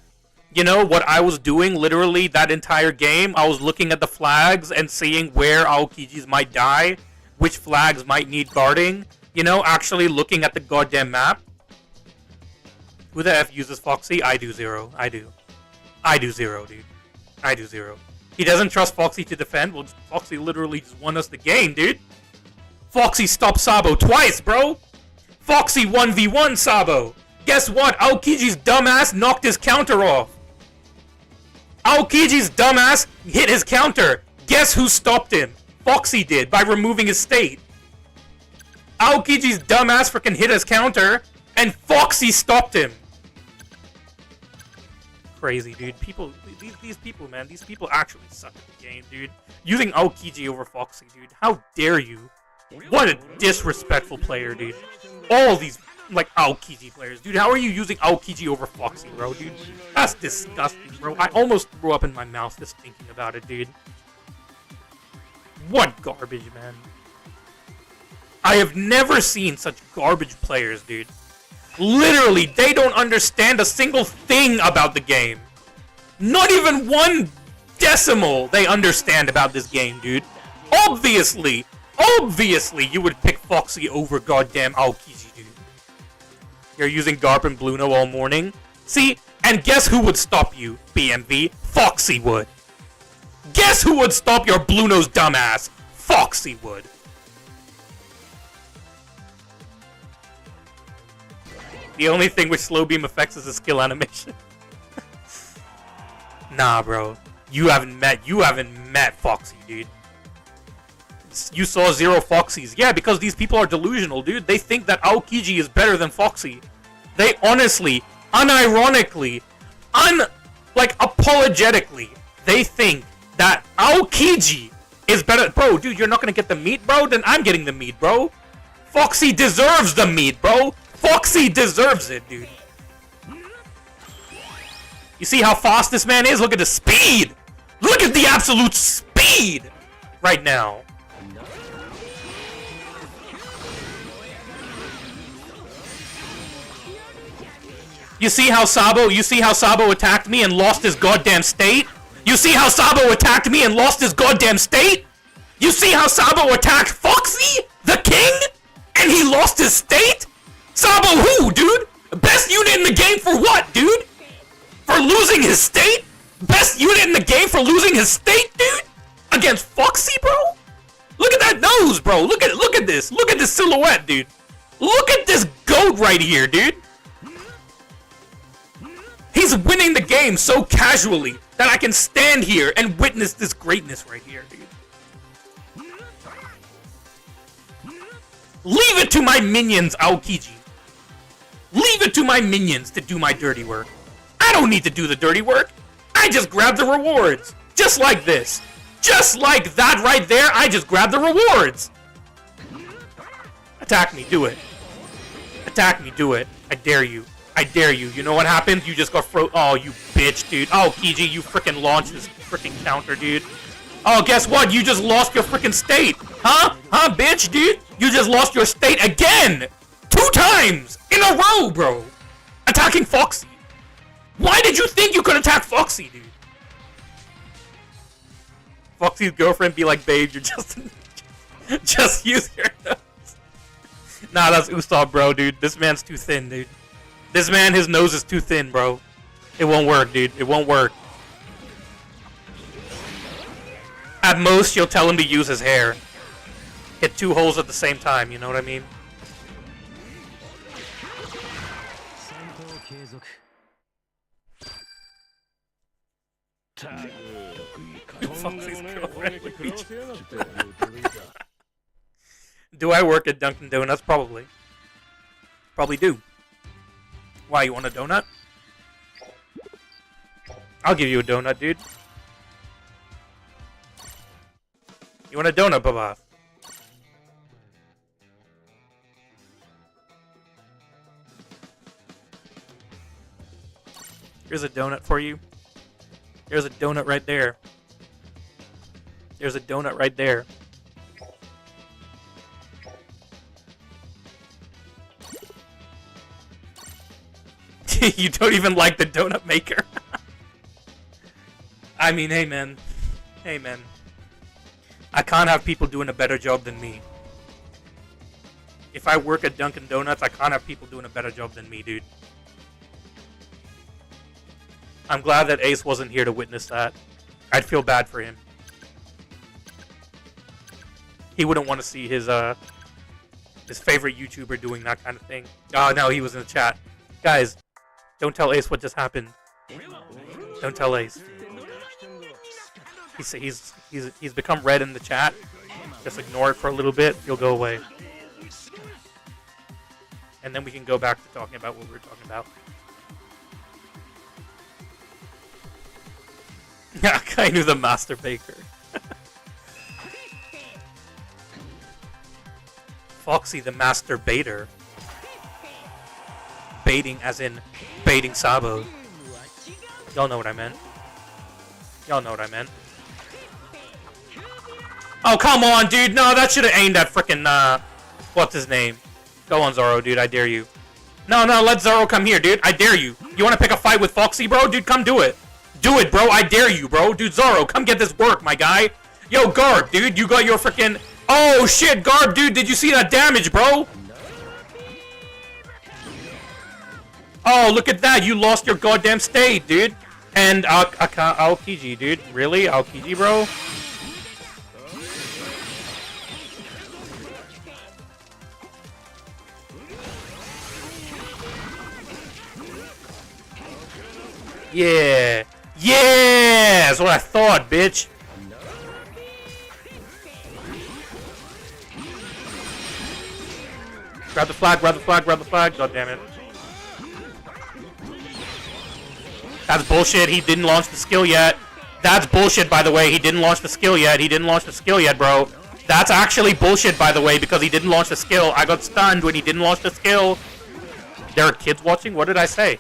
A: you know, what I was doing literally that entire game, I was looking at the flags and seeing where Aokijis might die, which flags might need guarding, you know, actually looking at the goddamn map. Who the F uses Foxy? I do, Zero. I do. I do, Zero, dude. I do, Zero. He doesn't trust Foxy to defend? Well, Foxy literally just won us the game, dude. Foxy stopped Sabo twice, bro. Foxy 1v1 Sabo. Guess what? Aokiji's dumbass knocked his counter off. Aokiji's dumbass hit his counter. Guess who stopped him? Foxy did, by removing his state. Aokiji's dumbass freaking hit his counter, and Foxy stopped him. Crazy, dude. People, these people, man, these people actually suck at the game, dude. Using Aokiji over Foxy, dude. How dare you? What a disrespectful player, dude. All these, like, Aokiji players. Dude, how are you using Aokiji over Foxy, bro, dude? That's disgusting, bro. I almost threw up in my mouth just thinking about it, dude. What garbage, man. I have never seen such garbage players, dude. Literally, they don't understand a single thing about the game. Not even one decimal they understand about this game, dude. Obviously, you would pick Foxy over goddamn Aokiji, dude. You're using Garp and Bluno all morning? See? And guess who would stop you, BMV? Foxy would. Guess who would stop your Bluno's dumbass? Foxy would. The only thing with slow beam effects is the skill animation. Nah, bro. You haven't met Foxy, dude. You saw 0 Foxies. Yeah, because these people are delusional, dude. They think that Aokiji is better than Foxy. They honestly, unironically, apologetically, they think that Aokiji is better. Bro, dude, you're not gonna get the meat, bro? Then I'm getting the meat, bro. Foxy deserves the meat, bro. Foxy deserves it, dude. You see how fast this man is? Look at the speed! Look at the absolute speed! Right now. You see how Sabo attacked me and lost his goddamn state? You see how Sabo attacked me and lost his goddamn state? You see how Sabo attacked Foxy, the king, and he lost his state? Sabo who, dude? Best unit in the game for what, dude? For losing his state? Best unit in the game for losing his state, dude? Against Foxy, bro? Look at that nose, bro. Look at this. Look at this silhouette, dude. Look at this goat right here, dude. He's winning the game so casually that I can stand here and witness this greatness right here, dude. Leave it to my minions, Aokiji. Leave it to my minions to do my dirty work. I don't need to do the dirty work. I just grab the rewards. Just like this. Just like that right there, I just grab the rewards. Attack me, do it. Attack me, do it. I dare you. I dare you. You know what happened? You just got Oh, you bitch, dude. Oh, Kiji, you freaking launched this freaking counter, dude. Oh, guess what? You just lost your freaking state. Huh? Huh, bitch, dude? You just lost your state again! 2 times in a row, bro! Attacking Foxy. Why did you think you could attack Foxy, dude? Foxy's girlfriend be like, babe, you're just... just use your nose. Nah, that's Usopp, bro, dude. This man's too thin, dude. This man, his nose is too thin, bro. It won't work, dude. It won't work. At most, you'll tell him to use his hair. Hit 2 holes at the same time, you know what I mean? Foxy's girlfriend would be Do I work at Dunkin' Donuts? Probably. Probably do. Why, you want a donut? I'll give you a donut, dude. You want a donut, Baba? Here's a donut for you. There's a donut right there. There's a donut right there. You don't even like the donut maker. I mean, hey man. Hey man. I can't have people doing a better job than me. If I work at Dunkin' Donuts, I can't have people doing a better job than me, dude. I'm glad that Ace wasn't here to witness that. I'd feel bad for him. He wouldn't want to see his favorite YouTuber doing that kind of thing. Oh no, he was in the chat. Guys, don't tell Ace what just happened. Don't tell Ace. He's become red in the chat. Just ignore it for a little bit. He'll go away. And then we can go back to talking about what we were talking about. Yeah, I knew the Master Baker. Foxy the Master Baiter. Baiting as in baiting Sabo. Y'all know what I meant. Y'all know what I meant. Oh, come on, dude. No, that should have aimed at frickin', what's his name? Go on, Zoro, dude. I dare you. No, let Zoro come here, dude. I dare you. You want to pick a fight with Foxy, bro? Dude, come do it. Do it, bro. I dare you, bro. Dude, Zoro, come get this work, my guy. Yo, Garb, dude. You got your frickin'... Oh, shit, Garb, dude. Did you see that damage, bro? Oh, look at that. You lost your goddamn state, dude. And Aokiji, dude. Really? Aokiji, bro? Yeah. Yeah! That's what I thought, bitch. Grab the flag, grab the flag, grab the flag. God damn it. That's bullshit. He didn't launch the skill yet. That's bullshit, by the way. He didn't launch the skill yet. He didn't launch the skill yet, bro. That's actually bullshit, by the way, because he didn't launch the skill. I got stunned when he didn't launch the skill. There are kids watching? What did I say?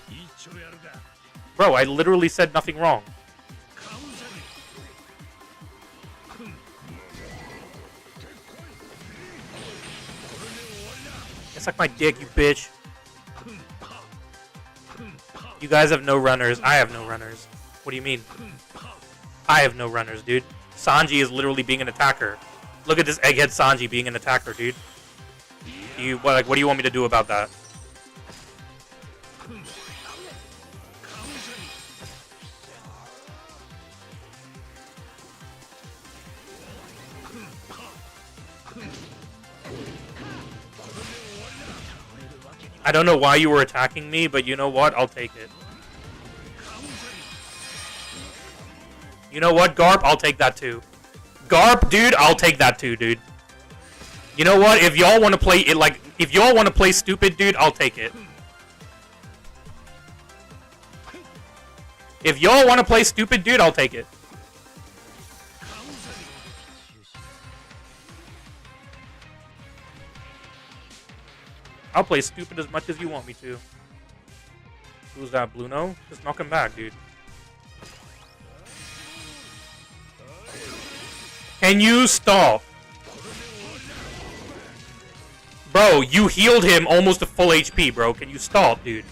A: Bro, I literally said nothing wrong. Suck my dick, you bitch. You guys have no runners. I have no runners. What do you mean? I have no runners, dude. Sanji is literally being an attacker. Look at this egghead Sanji being an attacker, dude. What do you want me to do about that? I don't know why you were attacking me, but you know what? I'll take it. You know what, Garp? I'll take that too. Garp, dude, I'll take that too, dude. You know what? If y'all want to play it, like, if y'all want to play stupid, dude, I'll take it. If y'all want to play stupid, dude, I'll take it. I'll play stupid as much as you want me to. Who's that, Bluno? Just knock him back, dude. Can you stop? Bro, you healed him almost to full HP, bro. Can you stop, dude?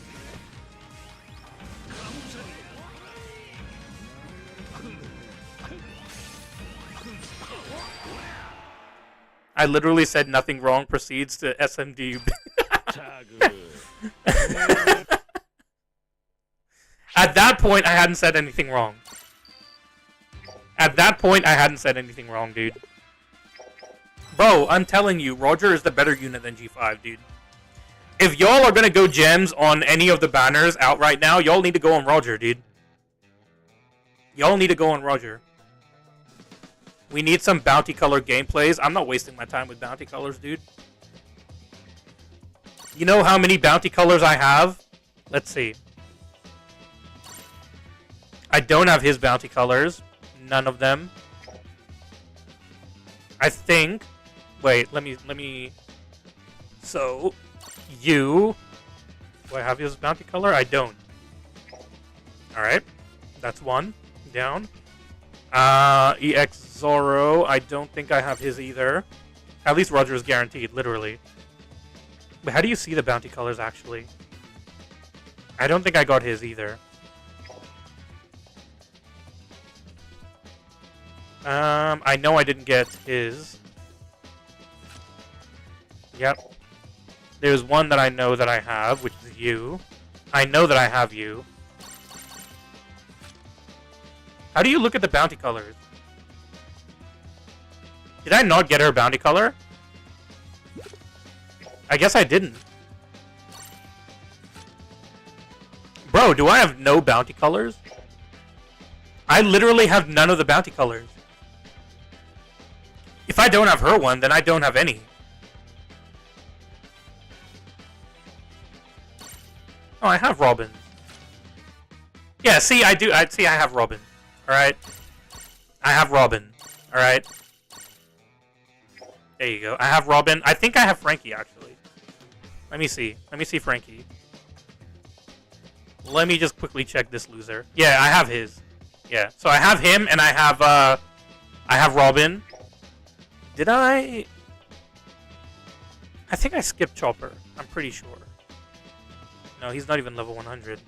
A: I literally said nothing wrong, proceeds to SMD. At that point, I hadn't said anything wrong. At that point, I hadn't said anything wrong, dude. Bro, I'm telling you, Roger is the better unit than G5, dude. If y'all are gonna go gems on any of the banners out right now, y'all need to go on Roger, dude. Y'all need to go on Roger. We need some bounty color gameplays. I'm not wasting my time with bounty colors, dude. You know how many bounty colors I have? Let's see. I don't have his bounty colors. None of them. I think... Wait, let me... So, you... Do I have his bounty color? I don't. Alright. That's one. Down. EX Zoro. I don't think I have his either. At least Roger is guaranteed, literally. But how do you see the bounty colors, actually? I don't think I got his either. I know I didn't get his. Yep. There's one that I know that I have, which is you. I know that I have you. How do you look at the bounty colors? Did I not get her bounty color? I guess I didn't. Bro, do I have no bounty colors? I literally have none of the bounty colors. If I don't have her one, then I don't have any. Oh, I have Robin. Yeah, see, I do. I have Robin. Alright? I have Robin. Alright? There you go. I have Robin. I think I have Frankie, actually. Let me see. Let me see Frankie. Let me just quickly check this loser. Yeah, I have his. Yeah, so I have him, and I have Robin. Did I think I skipped Chopper. I'm pretty sure. No, he's not even level 100.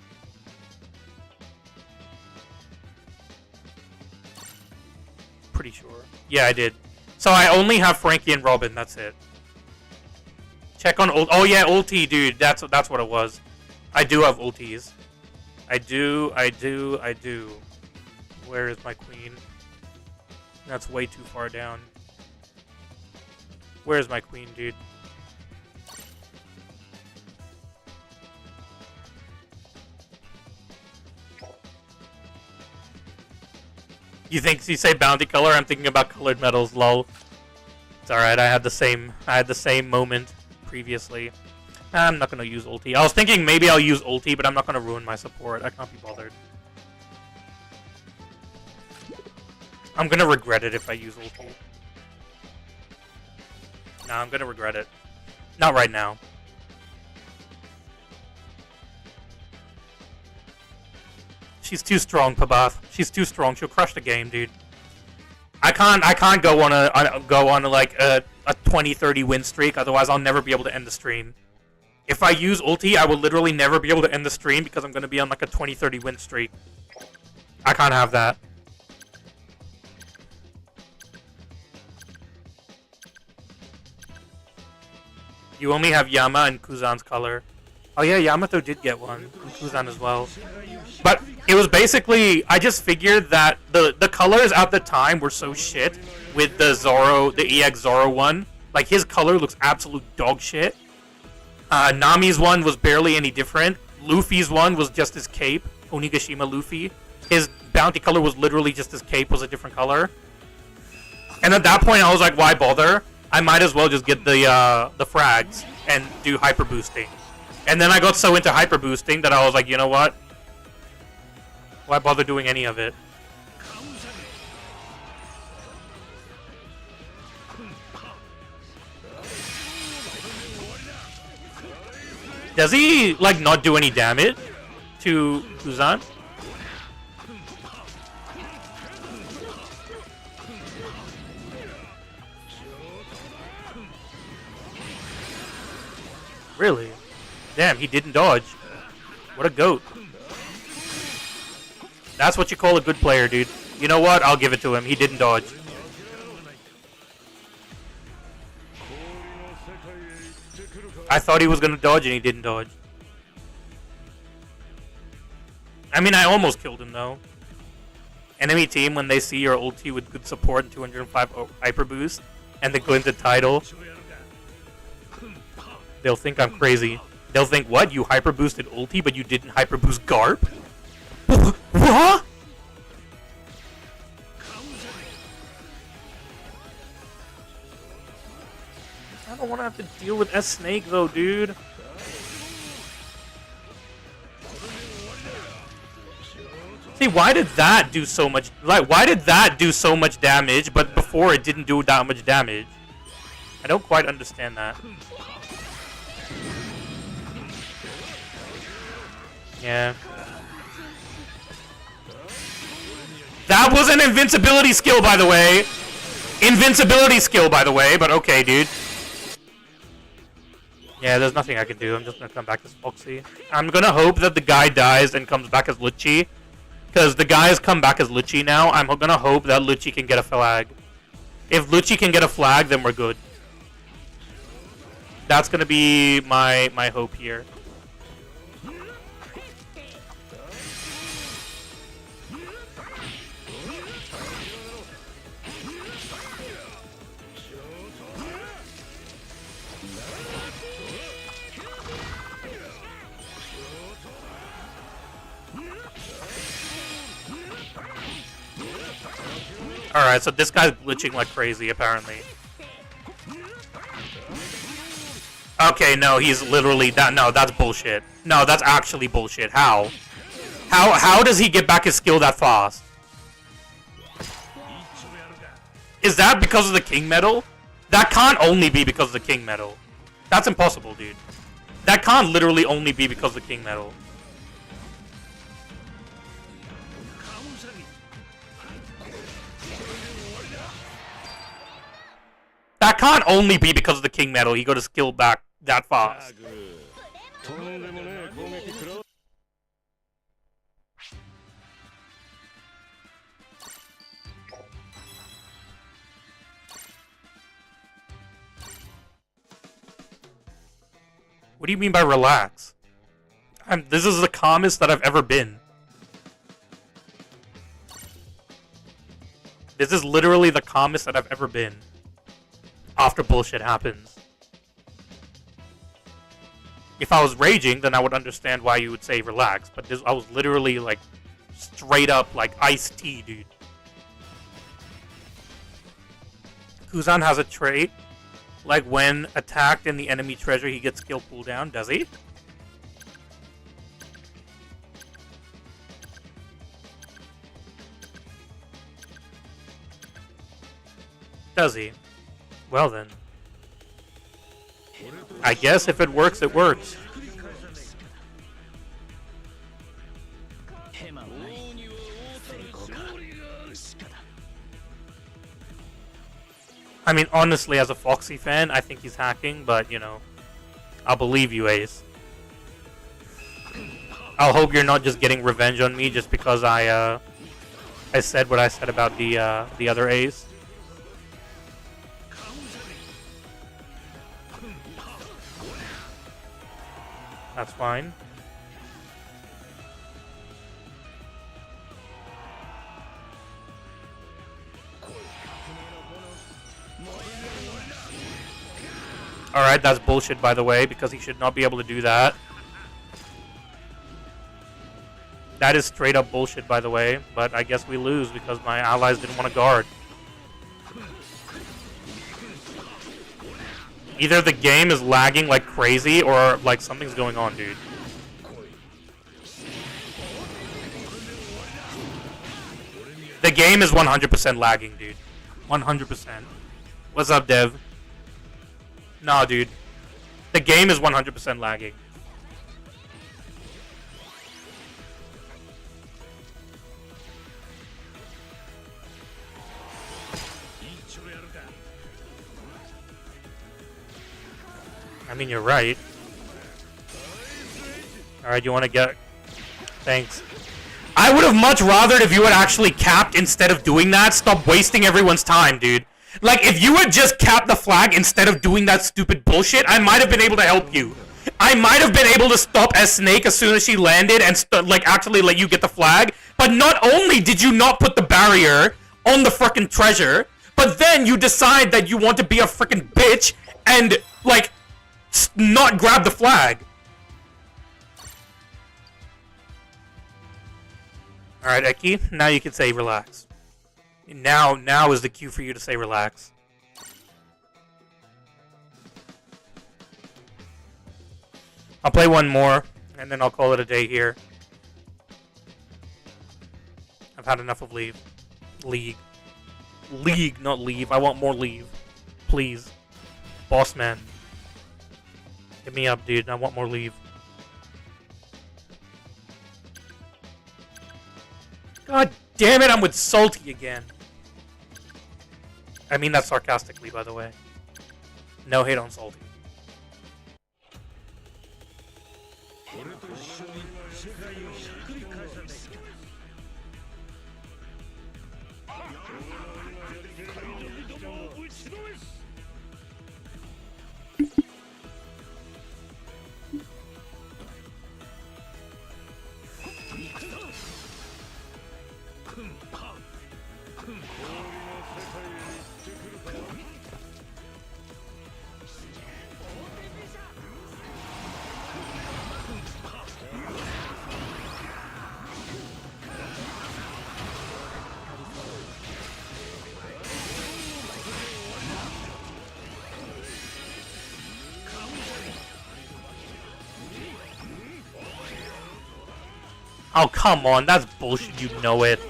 A: Pretty sure. Yeah, I did. So I only have Frankie and Robin. That's it. Check on ult. Oh yeah, ulti, dude. That's what it was. I do have ultis. I do. Where is my queen? That's way too far down. Where is my queen, dude? You say bounty color? I'm thinking about colored metals. Lol. It's all right. I had the same moment previously. I'm not gonna use ulti. I was thinking maybe I'll use ulti, but I'm not gonna ruin my support. I can't be bothered. I'm gonna regret it if I use ulti. Nah, I'm gonna regret it. Not right now. She's too strong, Pabath. She's too strong. She'll crush the game, dude. I can't go on like a 20-30 win streak. Otherwise, I'll never be able to end the stream. If I use ulti, I will literally never be able to end the stream because I'm gonna be on like a 20-30 win streak. I can't have that. You only have Yama and Kuzan's color. Oh yeah, Yamato did get one. And Kuzan as well. But it was basically, I just figured that the colors at the time were so shit with the Zoro, the EX Zoro one. Like, his color looks absolute dog shit. Nami's one was barely any different. Luffy's one was just his cape. Onigashima Luffy. His bounty color was literally just his cape was a different color. And at that point, I was like, why bother? I might as well just get the frags and do hyper boosting. And then I got so into hyper boosting that I was like, you know what? Why bother doing any of it? Does he, like, not do any damage to Kuzan? Really? Damn, he didn't dodge. What a goat. That's what you call a good player, dude. You know what? I'll give it to him. He didn't dodge. I thought he was going to dodge and he didn't dodge. I mean, I almost killed him, though. Enemy team, when they see your ulti with good support and 205 hyper boost, and they go into title, they'll think I'm crazy. They'll think, what? You hyper boosted ulti, but you didn't hyper boost Garp? What? I don't want to have to deal with S-Snake, though, dude. See, why did that do so much? Like, why did that do so much damage, but before it didn't do that much damage? I don't quite understand that. Yeah. That was an invincibility skill, by the way. Invincibility skill, by the way, but okay, dude. Yeah, there's nothing I can do. I'm just gonna come back as Foxy. I'm gonna hope that the guy dies and comes back as Lucci. Because the guy has come back as Lucci now. I'm gonna hope that Lucci can get a flag. If Lucci can get a flag, then we're good. That's gonna be my hope here. Alright, so this guy's glitching like crazy, apparently. Okay, no, he's literally... No, that's bullshit. No, that's actually bullshit. How? How does he get back his skill that fast? Is that because of the King Medal? That can't only be because of the King Medal. That's impossible, dude. That can't literally only be because of the King Medal. That can't only be because of the King Medal. He got his skill back that fast. What do you mean by relax? This is the calmest that I've ever been. This is literally the calmest that I've ever been. After bullshit happens. If I was raging, then I would understand why you would say relax. But I was literally like, straight up like iced tea, dude. Kuzan has a trait. Like when attacked in the enemy treasure, he gets skill cooldown. Does he? Does he? Well then. I guess if it works, it works. I mean, honestly, as a Foxy fan, I think he's hacking, but, you know, I'll believe you, Ace. I'll hope you're not just getting revenge on me just because I said what I said about the other Ace. That's fine. Alright, that's bullshit, by the way, because he should not be able to do that. That is straight up bullshit, by the way, but I guess we lose because my allies didn't want to guard. Either the game is lagging like crazy or like something's going on, dude. The game is 100% lagging, dude. 100%. What's up, Dev? Nah, dude. The game is 100% lagging. I mean, you're right. Alright, you want to get... Thanks. I would have much rathered if you had actually capped instead of doing that. Stop wasting everyone's time, dude. Like, if you had just capped the flag instead of doing that stupid bullshit, I might have been able to help you. I might have been able to stop S-Snake as soon as she landed and, like, actually let you get the flag. But not only did you not put the barrier on the frickin' treasure, but then you decide that you want to be a frickin' bitch and, like... not grab the flag. Alright, Eki, now you can say relax. Now is the cue for you to say relax. I'll play one more, and then I'll call it a day here. I've had enough of League. League, not leave. I want more leave. Please. Boss man. Hit me up, dude. I want more leave. God damn it, I'm with Salty again. I mean that sarcastically, by the way. No hate on Salty. Oh, come on. That's bullshit. You know it.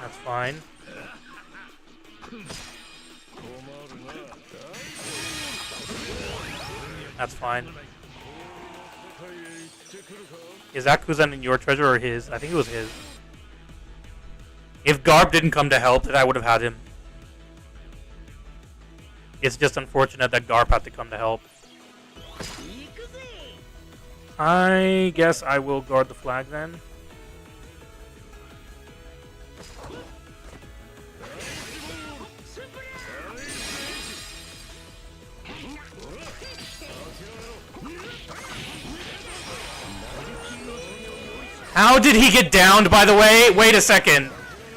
A: That's fine. That's fine. Is that Kuzan in your treasure or his? I think it was his. If Garb didn't come to help, then I would have had him. It's just unfortunate that Garb had to come to help. I guess I will guard the flag then. How did he get downed, by the way? Wait a second.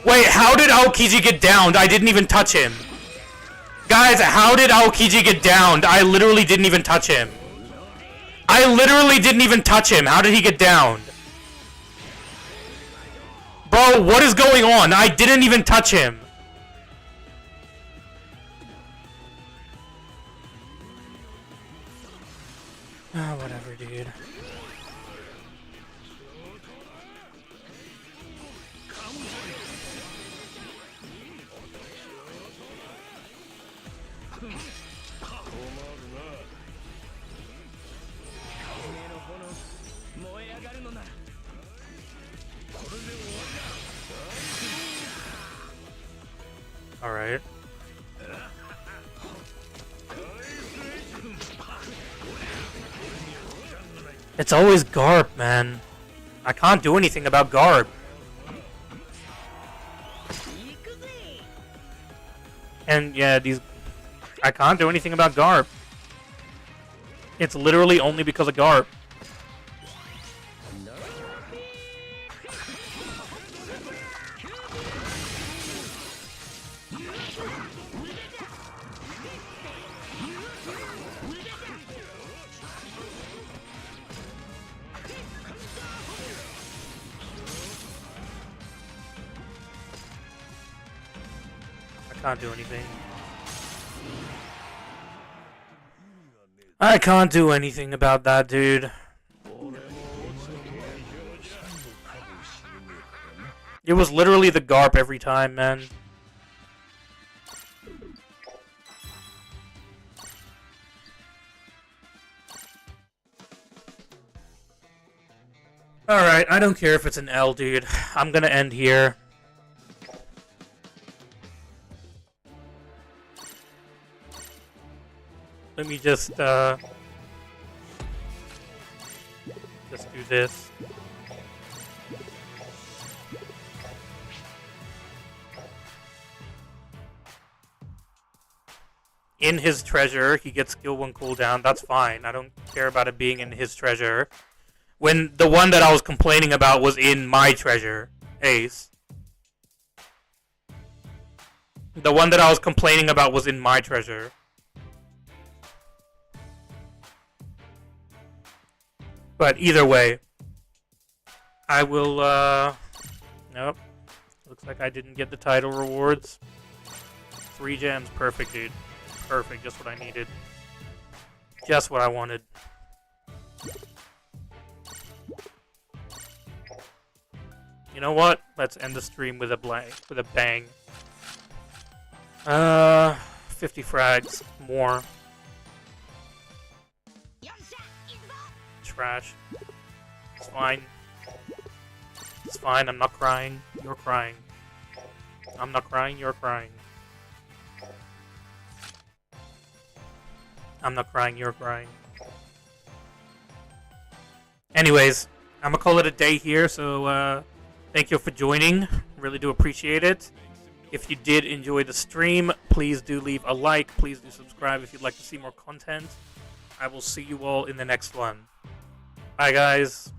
A: Wait, how did Aokiji get downed? I didn't even touch him. Guys, how did Aokiji get downed? I literally didn't even touch him. I literally didn't even touch him. How did he get downed? Bro, what is going on? I didn't even touch him. Ah, whatever, dude. Alright. It's always Garb, man. I can't do anything about Garb. And yeah, I can't do anything about Garb. It's literally only because of Garb. Can't do anything. I can't do anything about that, dude. It was literally the Garp every time, man. Alright, I don't care if it's an L, dude. I'm gonna end here. Let me just do this. In his treasure, he gets skill 1 cooldown. That's fine. I don't care about it being in his treasure. When the one that I was complaining about was in my treasure, Ace. The one that I was complaining about was in my treasure. But either way, I will, nope. Looks like I didn't get the title rewards. 3 gems, perfect, dude. Perfect, just what I needed. Just what I wanted. You know what? Let's end the stream with a bang. 50 frags, more. Trash. It's fine. It's fine, I'm not crying. You're crying. I'm not crying, you're crying. I'm not crying, you're crying. Anyways, I'm gonna call it a day here, so thank you for joining. Really do appreciate it. If you did enjoy the stream, please do leave a like. Please do subscribe if you'd like to see more content. I will see you all in the next one. Bye, guys.